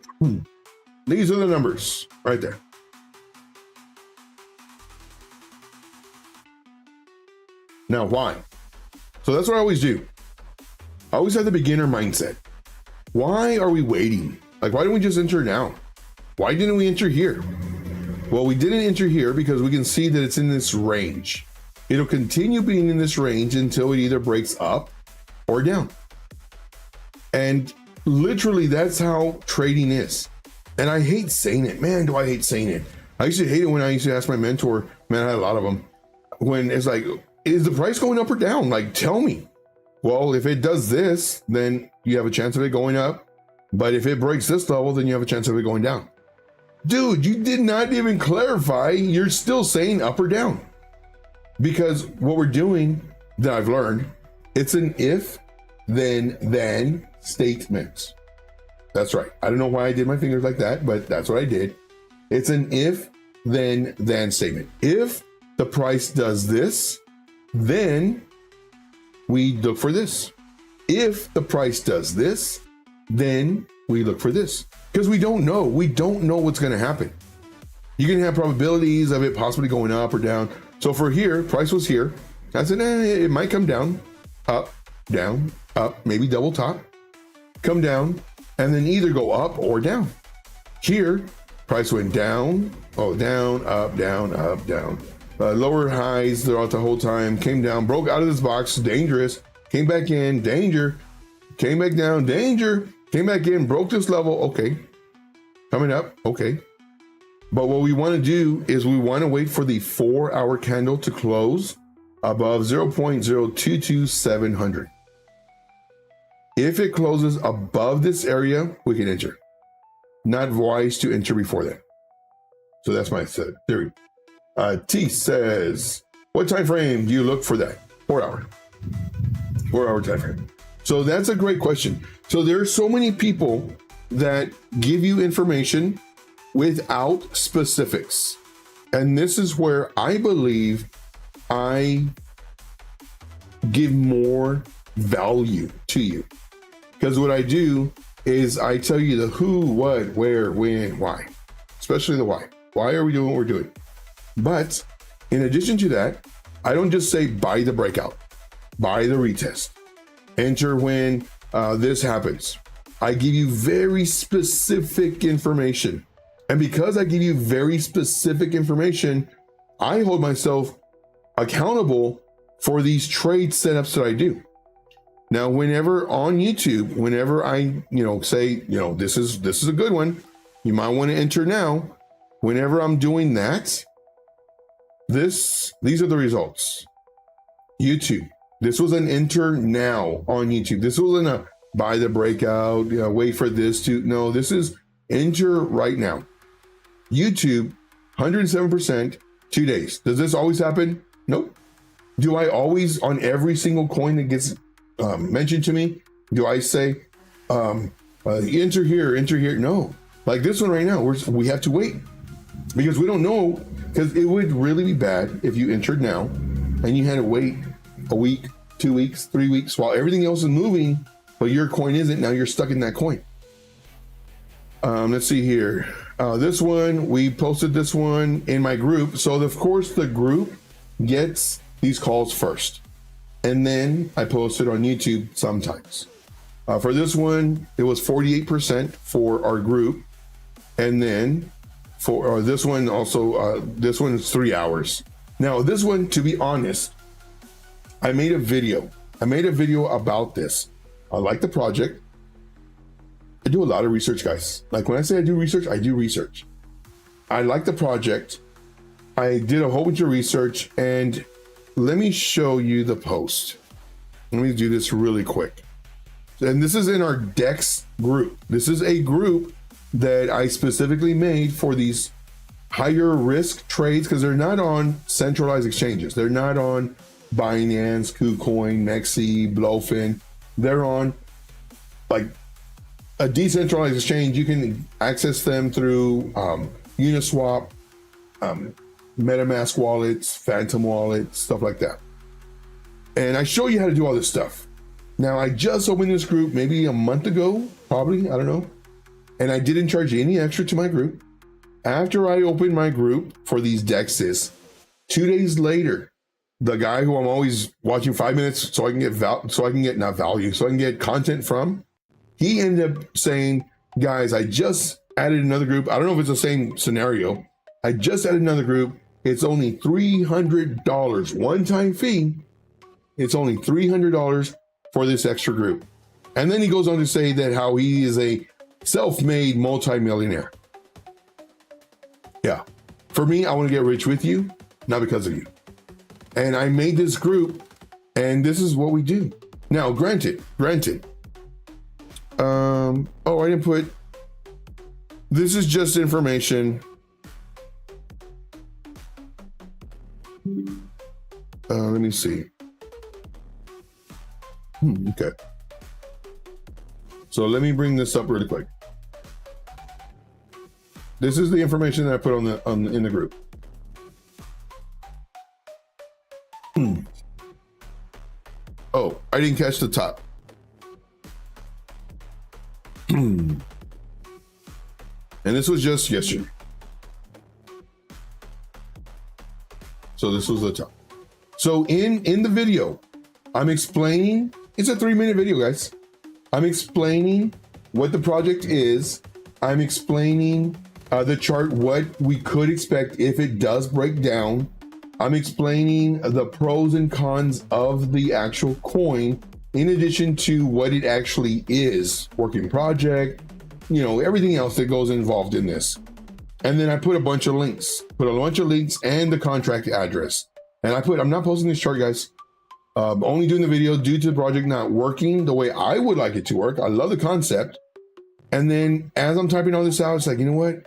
[SPEAKER 1] These are the numbers right there. Now, why? So that's what I always do. I always have the beginner mindset. Why are we waiting? Like, why didn't we just enter now? Why didn't we enter here? Well, we didn't enter here because we can see that it's in this range. It'll continue being in this range until it either breaks up or down. And literally, that's how trading is. And I hate saying it. Man, do I hate saying it. I used to hate it when I used to ask my mentor, man, I had a lot of them, when it's like, is the price going up or down? Like, tell me. Well, if it does this, then you have a chance of it going up. But if it breaks this level, then you have a chance of it going down. Dude, you did not even clarify. You're still saying up or down. Because what we're doing that I've learned, it's an if then statement. That's right. I don't know why I did my fingers like that, but that's what I did. It's an if, then statement. If the price does this, then we look for this. If the price does this, then we look for this. Because we don't know. We don't know what's going to happen. You can have probabilities of it possibly going up or down. So for here, price was here. I said, it might come down, up, maybe double top, come down, and then either go up or down. Here, price went down, down, up, down, up, down. Lower highs throughout the whole time, came down, broke out of this box, dangerous, came back in, danger, came back down, danger, came back in, broke this level, okay. Coming up, okay. But what we want to do is we want to wait for the 4-hour candle to close above 0.022700. If it closes above this area, we can enter. Not wise to enter before that. So that's my theory. T says, what time frame do you look for that? 4 hour. 4 hour time frame. So that's a great question. So there are so many people that give you information without specifics. And this is where I believe I give more value to you. Because what I do is I tell you the who, what, where, when, why, especially the why. Why are we doing what we're doing? But in addition to that, I don't just say buy the breakout, buy the retest, enter when this happens. I give you very specific information. And because I give you very specific information, I hold myself accountable for these trade setups that I do. Now, whenever on YouTube, whenever I, say, this is a good one, you might want to enter now. Whenever I'm doing that, these are the results. YouTube, this was an enter now on YouTube. This wasn't a buy the breakout, wait for this to, no, this is enter right now. YouTube, 107%, 2 days. Does this always happen? Nope. Do I always, on every single coin that gets mentioned to me, do I say, enter here? No. Like this one right now, we have to wait because we don't know, because it would really be bad if you entered now and you had to wait a week, 2 weeks, 3 weeks while everything else is moving, but your coin isn't. Now you're stuck in that coin. Let's see here. This one, we posted this one in my group. So of course the group gets these calls first. And then I post it on YouTube sometimes. For this one, it was 48% for our group. And then for this one also, this one is 3 hours. Now this one, to be honest, I made a video about this. I like the project. I do a lot of research, guys. Like when I say I do research, I do research. I like the project. I did a whole bunch of research, and let me show you the post. Let me do this really quick. And this is in our DEX group. This is a group that I specifically made for these higher risk trades because they're not on centralized exchanges. They're not on Binance, KuCoin, Mexi, Blowfin. They're on like a decentralized exchange. You can access them through Uniswap, MetaMask wallets, Phantom wallets, stuff like that. And I show you how to do all this stuff. Now, I just opened this group maybe a month ago, probably, I don't know. And I didn't charge any extra to my group. After I opened my group for these DEXs, 2 days later, the guy who I'm always watching 5 minutes so I can get content from, he ended up saying, guys, I just added another group. I don't know if it's the same scenario. I just added another group. It's only $300, one-time fee. It's only $300 for this extra group. And then he goes on to say that how he is a self-made multi-millionaire. Yeah. For me, I want to get rich with you, not because of you. And I made this group, and this is what we do. Now, granted. I didn't put, this is just information. Let me see. Okay. So let me bring this up really quick. This is the information that I put in the group. Oh, I didn't catch the top. And this was just yesterday. So this was the top. So in the video, I'm explaining, it's a 3-minute video, guys. I'm explaining what the project is. I'm explaining the chart, what we could expect if it does break down. I'm explaining the pros and cons of the actual coin, in addition to what it actually is, working project, you know, everything else that goes involved in this. And then I put a bunch of links, and the contract address. And I'm not posting this chart, guys. Only doing the video due to the project not working the way I would like it to work. I love the concept. And then as I'm typing all this out, it's like, you know what?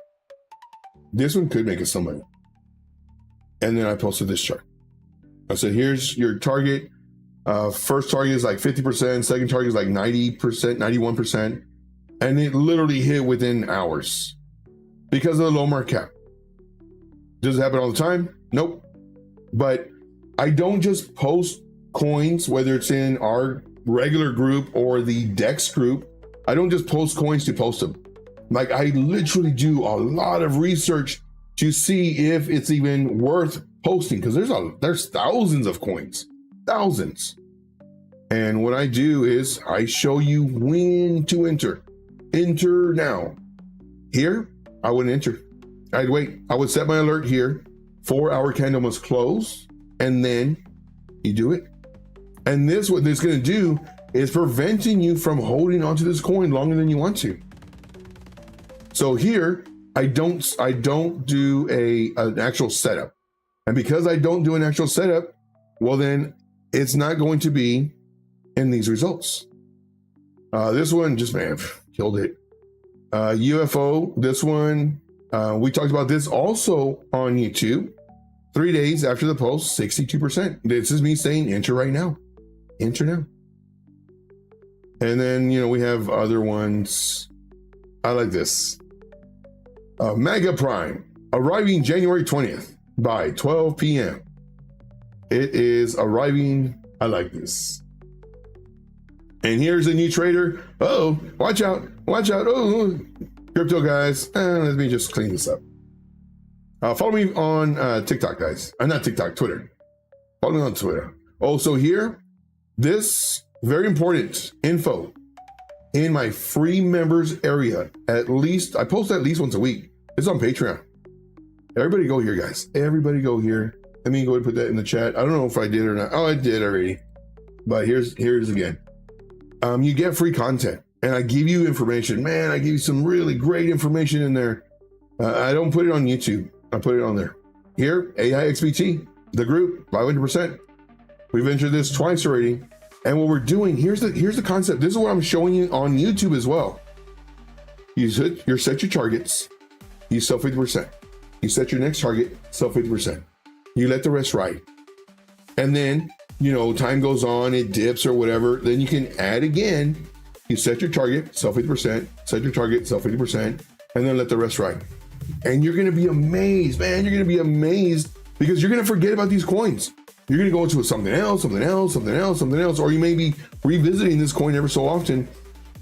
[SPEAKER 1] This one could make us some money. And then I posted this chart. I said, here's your target. First target is like 50%. Second target is like 90%, 91%. And it literally hit within hours because of the low market cap. Does it happen all the time? Nope. But I don't just post coins, whether it's in our regular group or the DEX group. I don't just post coins to post them. Like, I literally do a lot of research to see if it's even worth posting, because there's thousands of coins, thousands. And what I do is I show you when to enter. Enter now. Here, I wouldn't enter. I'd wait. I would set my alert here. 4-hour candle must close, and then you do it. And this, what this is going to do is preventing you from holding onto this coin longer than you want to. So here, I don't do an actual setup. And because I don't do an actual setup, well, then it's not going to be in these results. This one just, man, killed it. UFO, this one, we talked about this also on YouTube. 3 days after the post, 62%. This is me saying enter right now. Enter now. And then, you know, we have other ones. I like this. Mega Prime, arriving January 20th by 12 p.m. It is arriving. I like this. And here's a new trader. Uh-oh, watch out, watch out. Oh, crypto guys. Let me just clean this up. Follow me on TikTok, guys. Not TikTok, Twitter. Follow me on Twitter. Also here, this very important info in my free members area. At least, I post at least once a week. It's on Patreon. Everybody go here, guys. Everybody go here. Let me go ahead and put that in the chat. I don't know if I did or not. Oh, I did already. But here's again. You get free content, and I give you information. Man, I give you some really great information in there. I don't put it on YouTube. I put it on there. Here, AIXBT, the group, 500%. We've entered this twice already. And what we're doing, here's the concept. This is what I'm showing you on YouTube as well. You set your targets. You sell 50%. You set your next target, sell 50%. You let the rest ride. And then, you know, time goes on, it dips or whatever. Then you can add again. You set your target, sell 50%, set your target, sell 50%, and then let the rest ride. And you're going to be amazed, man. You're going to be amazed because you're going to forget about these coins. You're going to go into something else, something else, something else, something else, or you may be revisiting this coin ever so often.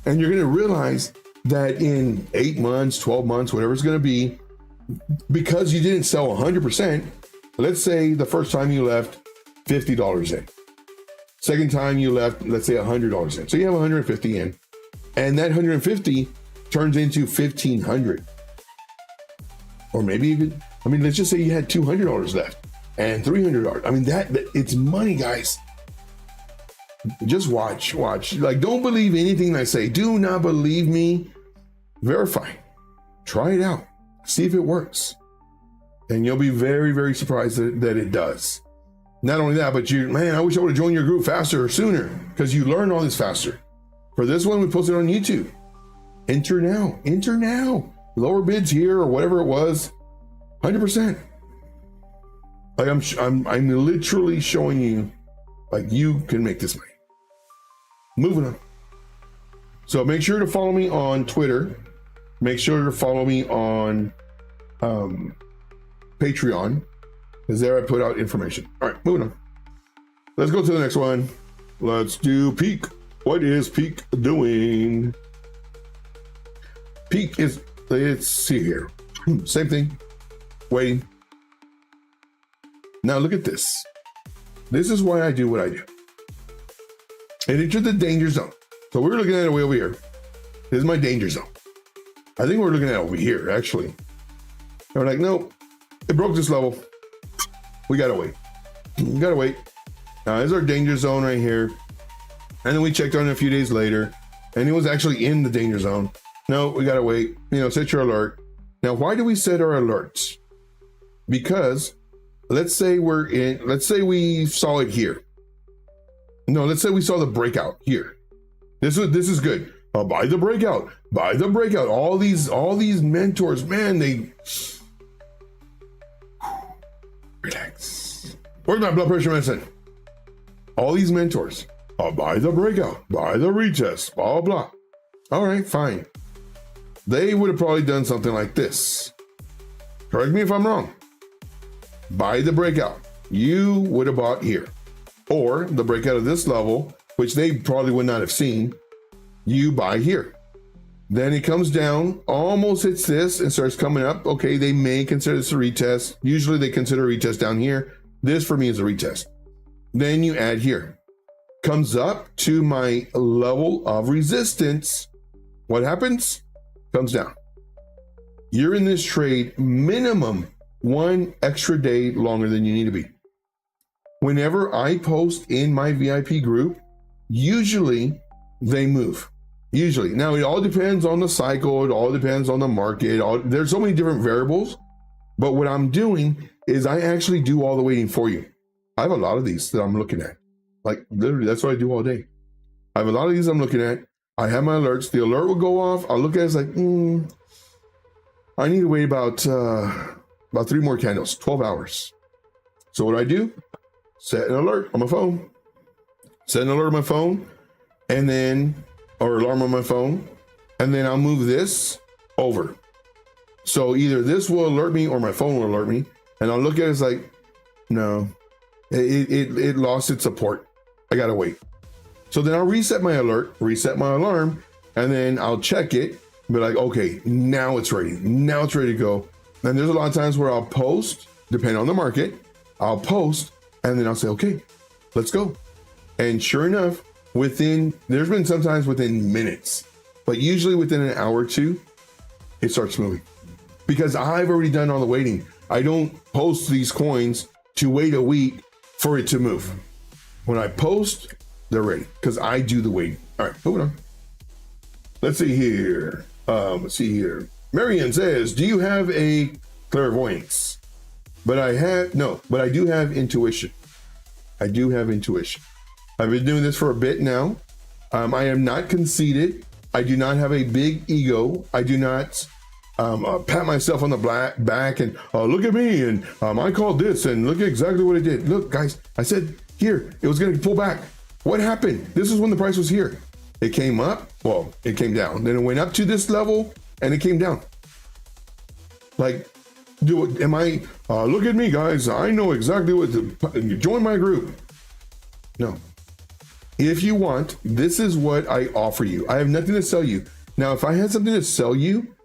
[SPEAKER 1] And you're going to realize that in 8 months, 12 months, whatever it's going to be, because you didn't sell 100%, let's say the first time you left $50 in. Second time you left, let's say $100 in. So you have 150 in. And that 150 turns into 1,500. Or maybe even, I mean, let's just say you had $200 left and $300. I mean, that it's money, guys. Just watch. Like, don't believe anything I say. Do not believe me. Verify. Try it out. See if it works. And you'll be very, very surprised that it does. Not only that, but man, I wish I would have joined your group faster or sooner because you learn all this faster. For this one, we posted on YouTube. Enter now. Enter now. Lower bids here or whatever it was. 100%. Like I'm literally showing you, like, you can make this money. Moving on. So make sure to follow me on Twitter. Make sure to follow me on Patreon, because there I put out information. All right, moving on. Let's go to the next one. Let's do Peaq. What is Peaq doing? Peaq is, let's see here. Same thing. Waiting. Now look at this. This is why I do what I do. It entered the danger zone. So we're looking at it way over here. This is my danger zone. I think we're looking at it over here, actually. And we're like, nope, it broke this level. We gotta wait. We gotta wait. Now, this is our danger zone right here. And then we checked on it a few days later, and it was actually in the danger zone. No, we gotta wait. You know, set your alert. Now, why do we set our alerts? Because let's say we saw it here. No, let's say we saw the breakout here. This is good. Buy the breakout. Buy the breakout. All these mentors, man, they relax. Where's my blood pressure medicine? All these mentors. Buy the breakout. Buy the retest. Blah blah. All right, fine. They would have probably done something like this. Correct me if I'm wrong. Buy the breakout. You would have bought here, or the breakout of this level, which they probably would not have seen. You buy here. Then it comes down, almost hits this and starts coming up. Okay, they may consider this a retest. Usually they consider a retest down here. This for me is a retest. Then you add here. Comes up to my level of resistance. What happens? Comes down. You're in this trade minimum 1 extra day longer than you need to be. Whenever I post in my VIP group, usually they move. Usually. Now, it all depends on the cycle. It all depends on the market. There's so many different variables. But what I'm doing is I actually do all the waiting for you. I have a lot of these that I'm looking at. Like, literally, that's what I do all day. I have a lot of these I'm looking at. I have my alerts. The alert will go off. I'll look at it, it's like, I need to wait about 3 more candles, 12 hours. So what do? Set an alert on my phone. Set an alert on my phone, and then, or alarm on my phone, and then I'll move this over. So either this will alert me or my phone will alert me, and I'll look at it, it's like, no, it lost its support. I gotta wait. So then I'll reset my alert, reset my alarm, and then I'll check it, be like, okay, now it's ready. Now it's ready to go. And there's a lot of times where I'll post, depending on the market, I'll post, and then I'll say, okay, let's go. And sure enough, there's been sometimes within minutes, but usually within an hour or two, it starts moving. Because I've already done all the waiting. I don't post these coins to wait a week for it to move. When I post, they're ready, because I do the waiting. All right, moving on. Let's see here. Marianne says, do you have a clairvoyance? But I do have intuition. I do have intuition. I've been doing this for a bit now. I am not conceited. I do not have a big ego. I do not pat myself on the back and look at me and I called this and look at exactly what it did. Look, guys, I said here, it was going to pull back. What happened? This is when the price was here. It came up. Well, it came down. Then it went up to this level and it came down. Like, look at me, guys. I know exactly what to join my group. No. If you want, this is what I offer you. I have nothing to sell you. Now, if I had something to sell you,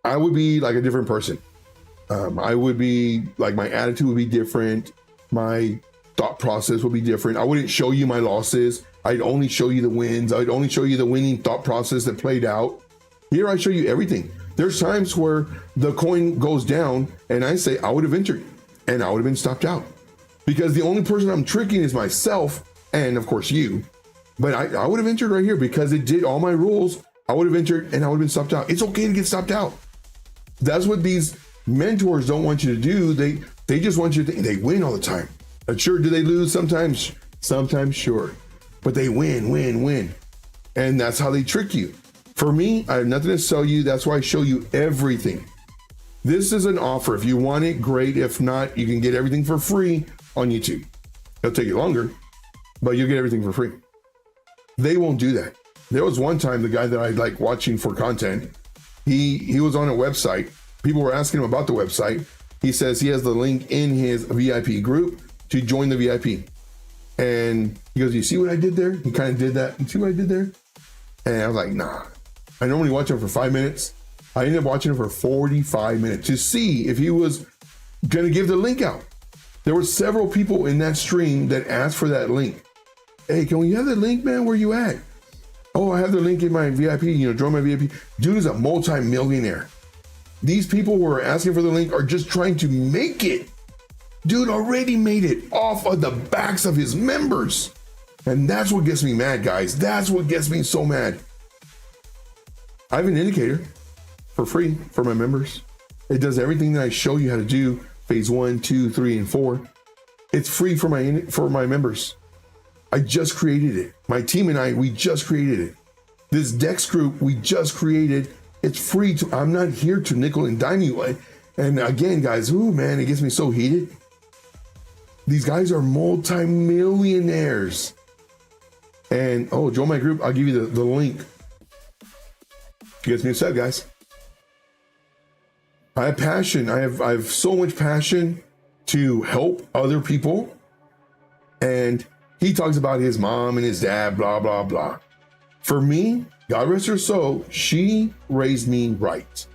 [SPEAKER 1] I would be like a different person. I would be like, my attitude would be different. My thought process would be different. I wouldn't show you my losses. I'd only show you the wins. I'd only show you the winning thought process that played out. Here, I show you everything. There's times where the coin goes down and I say, I would have entered and I would have been stopped out, because the only person I'm tricking is myself. And of course you, but I would have entered right here because it did all my rules. I would have entered and I would have been stopped out. It's okay to get stopped out. That's what these mentors don't want you to do. They just want you to think they win all the time. But sure, do they lose sometimes? Sometimes, sure. But they win. And that's how they trick you. For me, I have nothing to sell you. That's why I show you everything. This is an offer. If you want it, great. If not, you can get everything for free on YouTube. It'll take you longer, but you'll get everything for free. They won't do that. There was one time the guy that I like watching for content, he was on a website. People were asking him about the website. He says he has the link in his VIP group to join the VIP. And he goes, you see what I did there? He kind of did that. You see what I did there? And I was like, nah. I normally watch him for 5 minutes. I ended up watching him for 45 minutes to see if he was going to give the link out. There were several people in that stream that asked for that link. Hey, can we have the link, man? Where you at? Oh, I have the link in my VIP, join my VIP. Dude is a multi-millionaire. These people who are asking for the link are just trying to make it. Dude already made it off of the backs of his members. And that's what gets me mad, guys. That's what gets me so mad. I have an indicator for free for my members. It does everything that I show you how to do. Phase 1, 2, 3, and 4. It's free for my members. I just created it. My team and I, we just created it. This Dex group, we just created. It's free to, I'm not here to nickel and dime you. And again, guys, ooh, man, it gets me so heated. These guys are multi-millionaires. And, oh, join my group. I'll give you the link. It gets me upset, guys. I have passion. I have so much passion to help other people. And he talks about his mom and his dad, blah, blah, blah. For me, God rest her soul, she raised me right.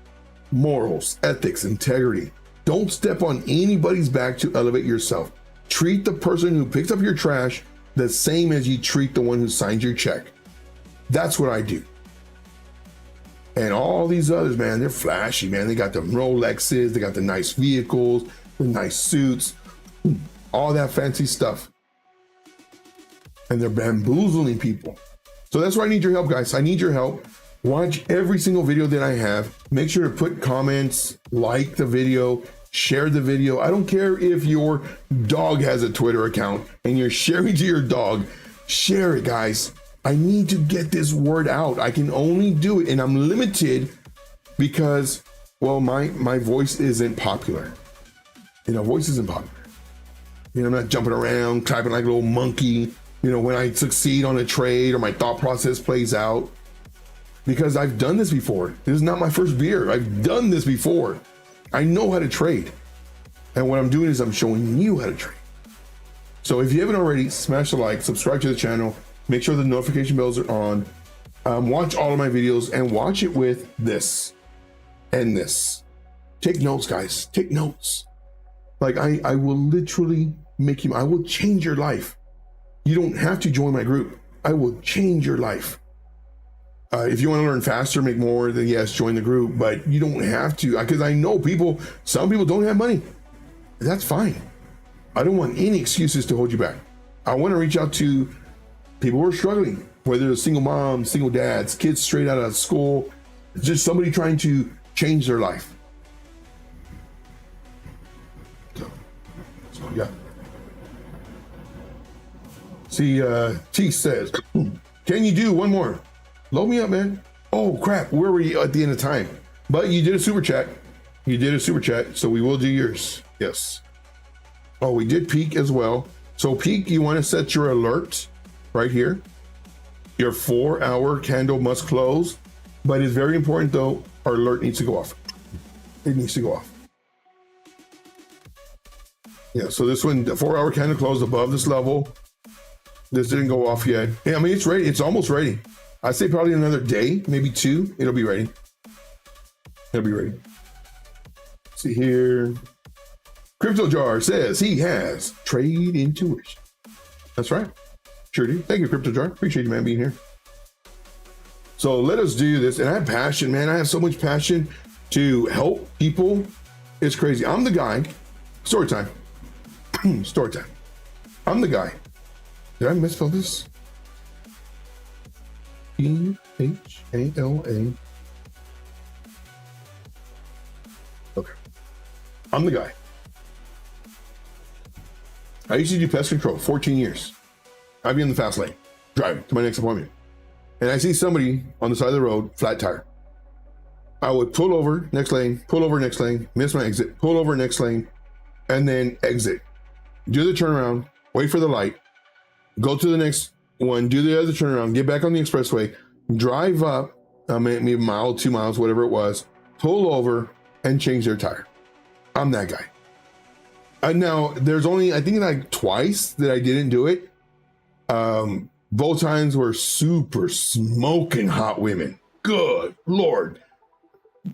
[SPEAKER 1] Morals, ethics, integrity. Don't step on anybody's back to elevate yourself. Treat the person who picks up your trash the same as you treat the one who signs your check. That's what I do. And all these others, man, they're flashy, man. They got the Rolexes, they got the nice vehicles, the nice suits, all that fancy stuff. And they're bamboozling people. So that's why I need your help, guys. I need your help. Watch every single video that I have. Make sure to put comments, like the video, share the video. I don't care if your dog has a Twitter account and you're sharing to your dog. Share it, guys. I need to get this word out. I can only do it, and I'm limited because, well, my voice isn't popular. Voice isn't popular. I'm not jumping around, clapping like a little monkey, when I succeed on a trade or my thought process plays out. Because I've done this before. This is not my first beer. I've done this before. I know how to trade. And what I'm doing is I'm showing you how to trade. So if you haven't already, smash the like, subscribe to the channel. Make sure the notification bells are on. Watch all of my videos and watch it with this and this. Take notes, guys. Take notes. Like I will literally I will change your life. You don't have to join my group. I will change your life. If you want to learn faster, make more, then yes, join the group. But you don't have to, because I know some people don't have money. That's fine. I don't want any excuses to hold you back. I want to reach out to people who are struggling, whether it's single moms, single dads, kids straight out of school, just somebody trying to change their life. So yeah. See, T says, can you do one more? Load me up, man. Oh crap, where were you at the end of time? But you did a super chat. So we will do yours. Yes. Oh, we did Peaq as well. So Peaq, you want to set your alert right here. Your 4-hour candle must close, but it's very important though, our alert needs to go off. It needs to go off. Yeah, so this one, the 4-hour candle closed above this level. This didn't go off yet. Yeah, I mean, it's ready. It's almost ready. I'd say probably another day, maybe 2. It'll be ready. It'll be ready. See here. Crypto Jar says he has trade intuition. That's right. Sure do. Thank you, Crypto Jar. Appreciate you, man, being here. So let us do this. And I have passion, man. I have so much passion to help people. It's crazy. I'm the guy. Story time. Story time. I'm the guy. Did I misspell this? Phala. Okay. I'm the guy. I used to do pest control 14 years. I'd be in the fast lane, driving to my next appointment. And I see somebody on the side of the road, flat tire. I would pull over, next lane, pull over, next lane, miss my exit, pull over, next lane, and then exit. Do the turnaround, wait for the light, go to the next one, do the other turnaround, get back on the expressway, drive up, maybe a mile, 2 miles, whatever it was, pull over and change their tire. I'm that guy. Now there's only, I think like twice that I didn't do it. Both times were super smoking hot women. Good Lord.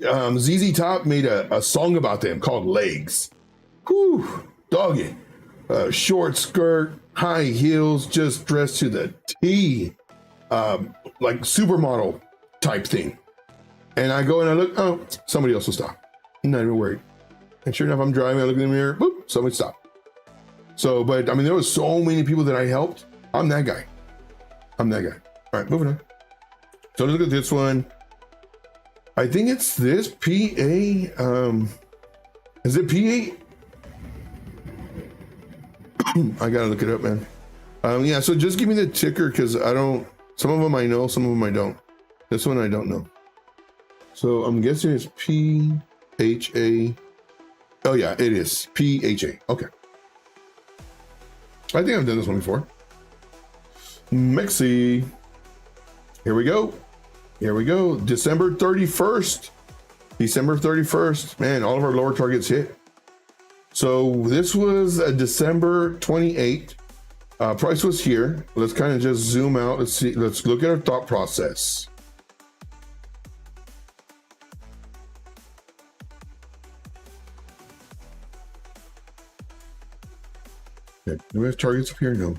[SPEAKER 1] ZZ Top made a song about them called Legs. Whew, doggy. Short skirt, high heels, just dressed to the T. Like supermodel type thing. And I go and I look, oh, somebody else will stop. I'm not even worried. And sure enough, I'm driving, I look in the mirror, boop, somebody stopped. So, but I mean, there was so many people that I helped. I'm that guy. I'm that guy. All right, moving on. So look at this one. I think it's this PA. Is it PA? I gotta look it up, man. Yeah, so just give me the ticker because I don't, some of them I know, some of them I don't. This one I don't know. So I'm guessing it's PHA. Oh yeah, it is PHA. Okay. I think I've done this one before. Mexi. Here we go. Here we go. December 31st. December 31st. Man, all of our lower targets hit. So this was a December 28th. Price was here. Let's kind of just zoom out. Let's see. Let's look at our thought process. Okay. Do we have targets up here? No.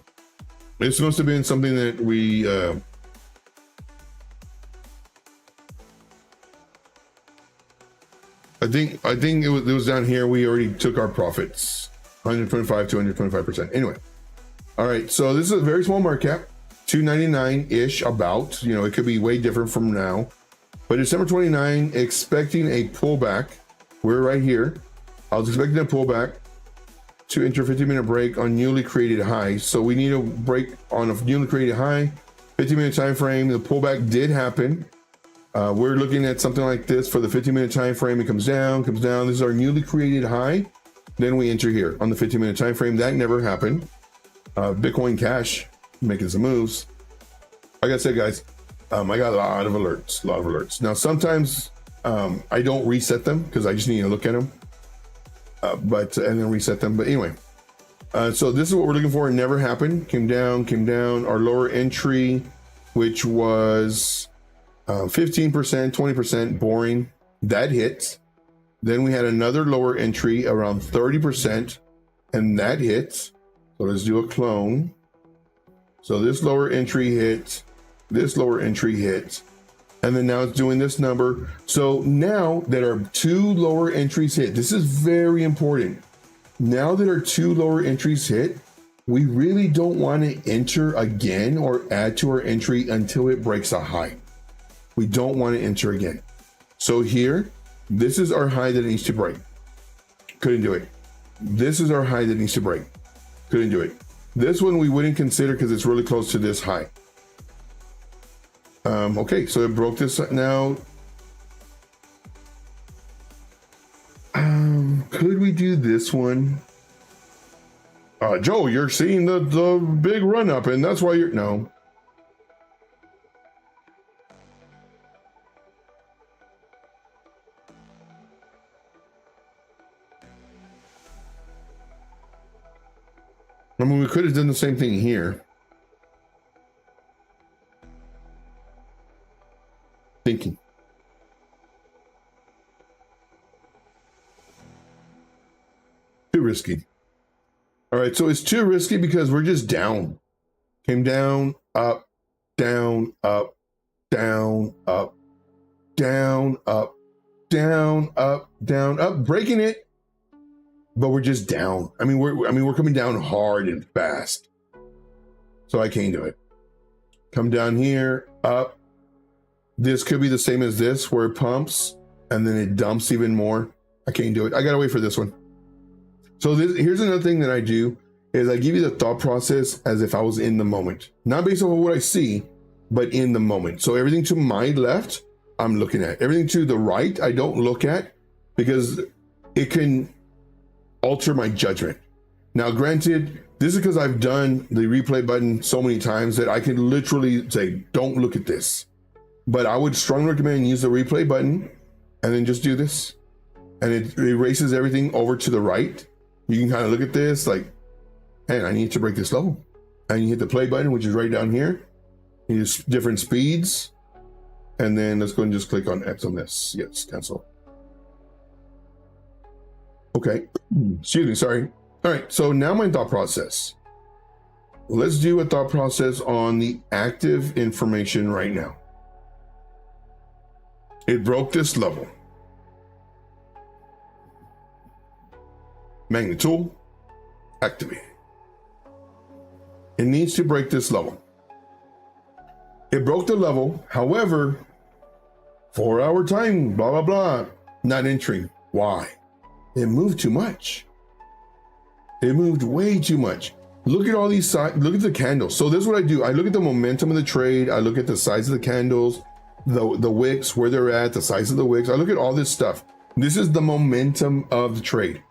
[SPEAKER 1] This must have been something that we I think it was down here. We already took our profits, 125 to 125%. Anyway, all right. So this is a very small market cap, 299 ish. About, you know, it could be way different from now, but December 29, expecting a pullback. We're right here. I was expecting a pullback to enter 15-minute break on newly created high. So we need a break on a newly created high, 15-minute time frame. The pullback did happen. We're looking at something like this for the 15-minute time frame. It comes down, comes down. This is our newly created high. Then we enter here on the 15-minute time frame. That never happened. Bitcoin Cash making some moves. Like I said, guys, I got a lot of alerts, Now, sometimes I don't reset them because I just need to look at them. And then reset them. But anyway, so this is what we're looking for. It never happened. Came down. Our lower entry, which was 15%, 20%, boring. That hit. Then we had another lower entry around 30%, and that hit. So let's do a clone. So this lower entry hit, this lower entry hit, and then now it's doing this number. So now that our two lower entries hit, this is very important. Now that our two lower entries hit, we really don't want to enter again or add to our entry until it breaks a high. We don't want to enter again. So here, this is our high that it needs to break. Couldn't do it. This is our high that needs to break. Couldn't do it. This one we wouldn't consider because it's really close to this high. Okay, so it broke this now. Could we do this one? Joe, you're seeing the big run up, and that's why you're no. I mean, we could have done the same thing here. Thinking. Too risky. All right, so it's too risky because we're just down. Came down, up, down, up, down, up, down, up, down, up, down, up, breaking it. But we're just down. I mean, we're coming down hard and fast. So I can't do it. Come down here, up. This could be the same as this, where it pumps and then it dumps even more. I can't do it. I gotta wait for this one. So here's another thing that I do is I give you the thought process as if I was in the moment, not based off of what I see, but in the moment. So everything to my left, I'm looking at. Everything to the right, I don't look at because it can alter my judgment. Now, granted, this is because I've done the replay button so many times that I can literally say, don't look at this. but I would strongly recommend use the replay button and then just do this. And it erases everything over to the right. You can kind of look at this like, hey, I need to break this level. And you hit the play button, which is right down here. You use different speeds. And then let's go and just click on X on this. Yes, cancel. Okay, excuse me, sorry. All right, so now my thought process. Let's do a thought process on the active information right now. It broke this level. Magnet tool, activate. It needs to break this level. It broke the level, however, 4-hour time, blah, blah, blah, not entering. Why? It moved too much. It moved way too much. Look at all these sides, look at the candles. So this is what I do. I look at the momentum of the trade. I look at the size of the candles, the wicks, where they're at, the size of the wicks. I look at all this stuff. This is the momentum of the trade.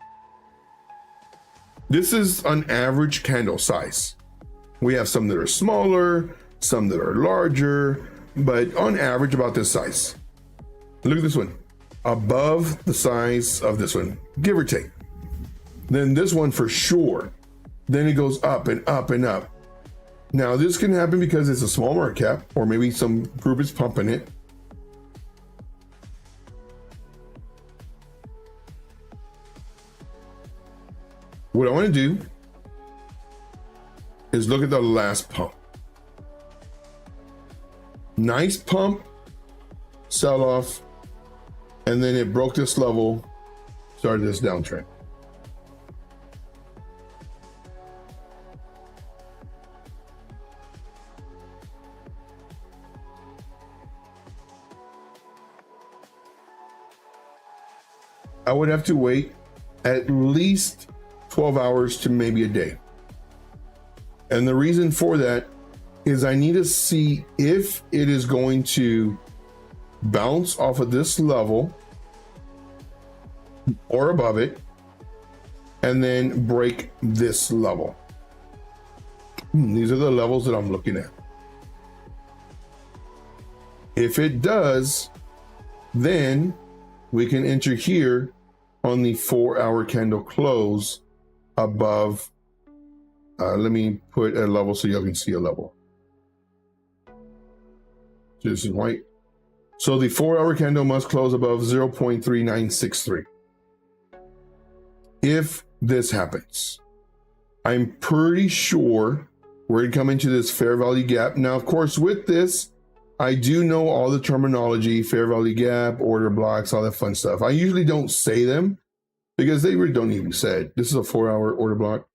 [SPEAKER 1] This is an average candle size. We have some that are smaller, some that are larger, but on average about this size. Look at this one, above the size of this one, give or take. Then this one for sure. Then it goes up and up and up. Now this can happen because it's a small market cap, or maybe some group is pumping it. What I want to do is look at the last pump. Nice pump, sell off, and then it broke this level, started this downtrend. I would have to wait at least 12 hours to maybe a day. And the reason for that is I need to see if it is going to bounce off of this level or above it and then break this level. These are the levels that I'm looking at. If it does, then we can enter here on the 4-hour candle close above. Let me put a level so y'all can see a level. This is white. So the 4-hour candle must close above 0.3963. If this happens, I'm pretty sure we're going to come into this fair value gap. Now, of course, with this, I do know all the terminology, fair value gap, order blocks, all that fun stuff. I usually don't say them because they really don't need to be said. This is a 4-hour order block.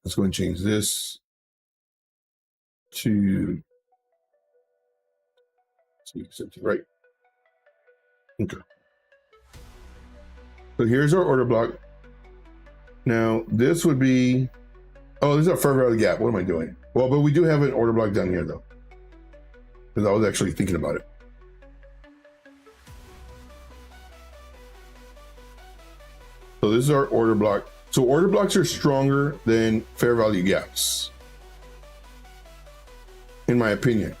[SPEAKER 1] Let's go and change this to right. Okay. So here's our order block. Now this would be, oh, this is a fair value gap. What am I doing? Well, but we do have an order block down here though, because I was actually thinking about it. So this is our order block. So order blocks are stronger than fair value gaps, in my opinion.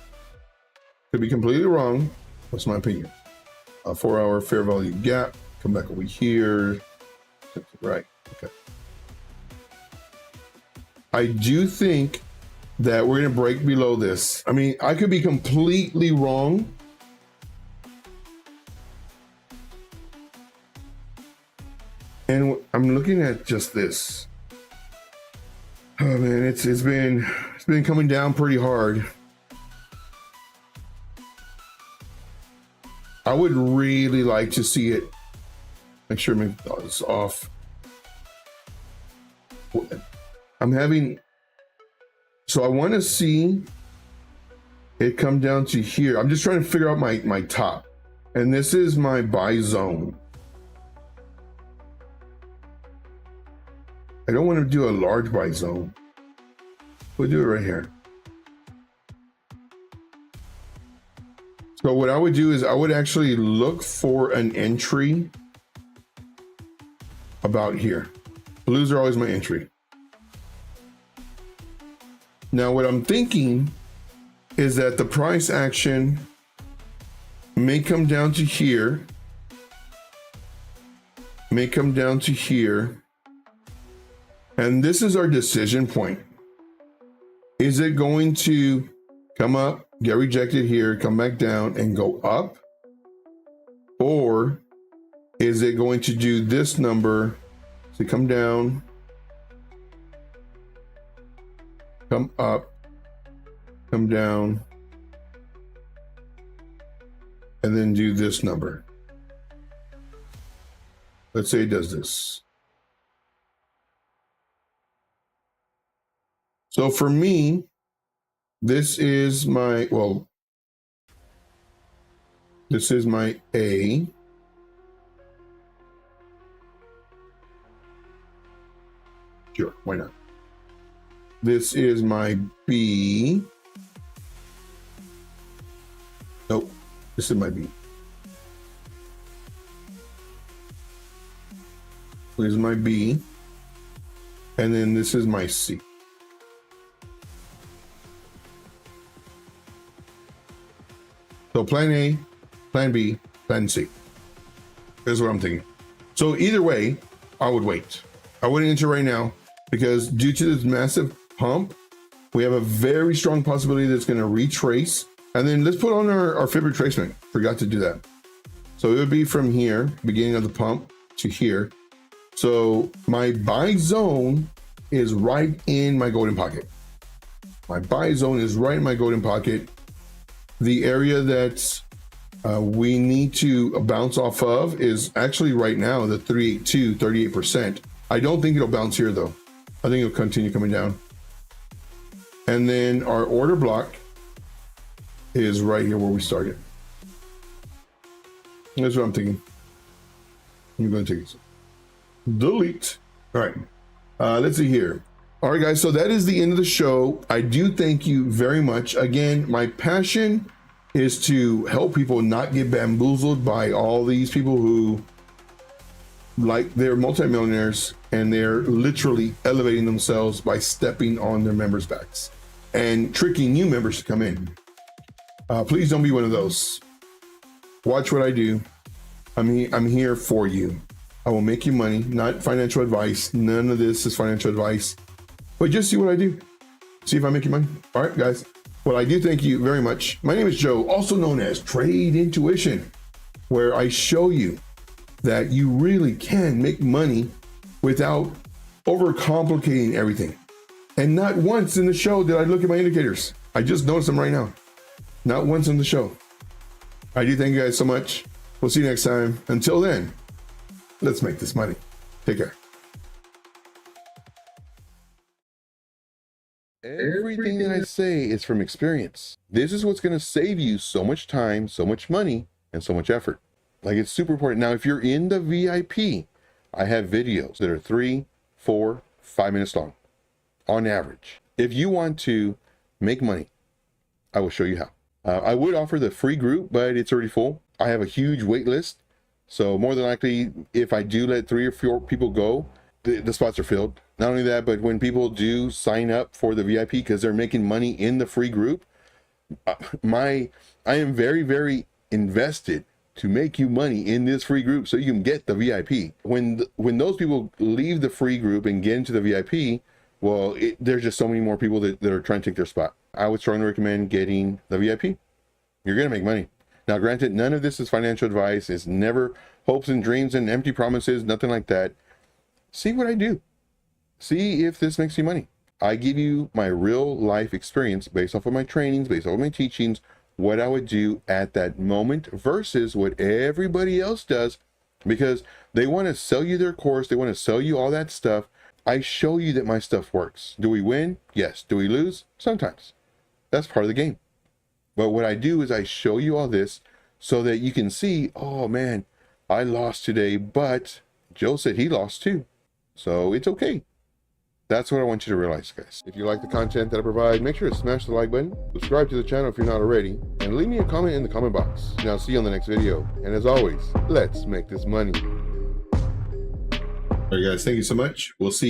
[SPEAKER 1] Could be completely wrong. That's my opinion. A 4-hour fair value gap. Come back over here. Right. Okay. I do think that we're going to break below this. I mean, I could be completely wrong. And I'm looking at just this. Oh man, it's been coming down pretty hard. I would really like to see it. Make sure my thought is off. I'm having, so I want to see it come down to here. I'm just trying to figure out my top, and this is my buy zone. I don't want to do a large buy zone. We'll do it right here. So what I would do is I would actually look for an entry about here. Blues are always my entry. Now what I'm thinking is that the price action may come down to here, may come down to here. And this is our decision point. Is it going to come up, get rejected here, come back down and go up? Or is it going to do this number to come down, come up, come down, and then do this number? Let's say it does this. So for me, this is my, well, this is my A. Sure, why not? This is my B. Nope, this is my B. This is my B. And then this is my C. So plan A, plan B, plan C. Here's what I'm thinking. So either way, I would wait. I wouldn't enter right now because due to this massive pump, we have a very strong possibility that's going to retrace. And then let's put on our fib retracement. Forgot to do that. So it would be from here, beginning of the pump to here. So my buy zone is right in my golden pocket. My buy zone is right in my golden pocket. The area that we need to bounce off of is actually right now the 382, 38%. I don't think it'll bounce here though. I think it'll continue coming down. And then our order block is right here where we started. That's what I'm thinking. I'm going to take this. Delete. All right. Let's see here. All right, guys. So that is the end of the show. I do thank you very much. Again, my passion is to help people not get bamboozled by all these people who, like, they're multimillionaires and they're literally elevating themselves by stepping on their members' backs and tricking new members to come in. Please don't be one of those. Watch what I do. I'm here for you. I will make you money, not financial advice. None of this is financial advice, but just see what I do. See if I make you money. All right, guys. Well, I do thank you very much. My name is Joe, also known as Trade Intuition, where I show you that you really can make money without overcomplicating everything. And not once in the show did I look at my indicators. I just noticed them right now. Not once in the show. I do thank you guys so much. We'll see you next time. Until then, let's make this money. Take care. Everything that I say is from experience. This is what's going to save you so much time, so much money, and so much effort. Like, it's super important. Now, if you're in the VIP, I have videos that are 3, 4, 5 minutes long on average. If you want to make money, I will show you how. I would offer the free group, but it's already full. I have a huge wait list. So more than likely, if I do let 3 or 4 people go, the spots are filled. Not only that, but when people do sign up for the VIP because they're making money in the free group, I am very, very invested to make you money in this free group so you can get the VIP. When those people leave the free group and get into the VIP, well, there's just so many more people that are trying to take their spot. I would strongly recommend getting the VIP. You're going to make money. Now, granted, none of this is financial advice. It's never hopes and dreams and empty promises, nothing like that. See what I do. See if this makes you money. I give you my real life experience based off of my trainings, based off of my teachings, what I would do at that moment versus what everybody else does, because they want to sell you their course. They want to sell you all that stuff. I show you that my stuff works. Do we win? Yes. Do we lose? Sometimes. That's part of the game. But what I do is I show you all this so that you can see, oh man, I lost today, but Joe said he lost too. So it's okay. That's what I want you to realize, guys. If you like the content that I provide, make sure to smash the like button, subscribe to the channel if you're not already, and leave me a comment in the comment box. And I'll see you on the next video. And as always, let's make this money. All right, guys, thank you so much. We'll see.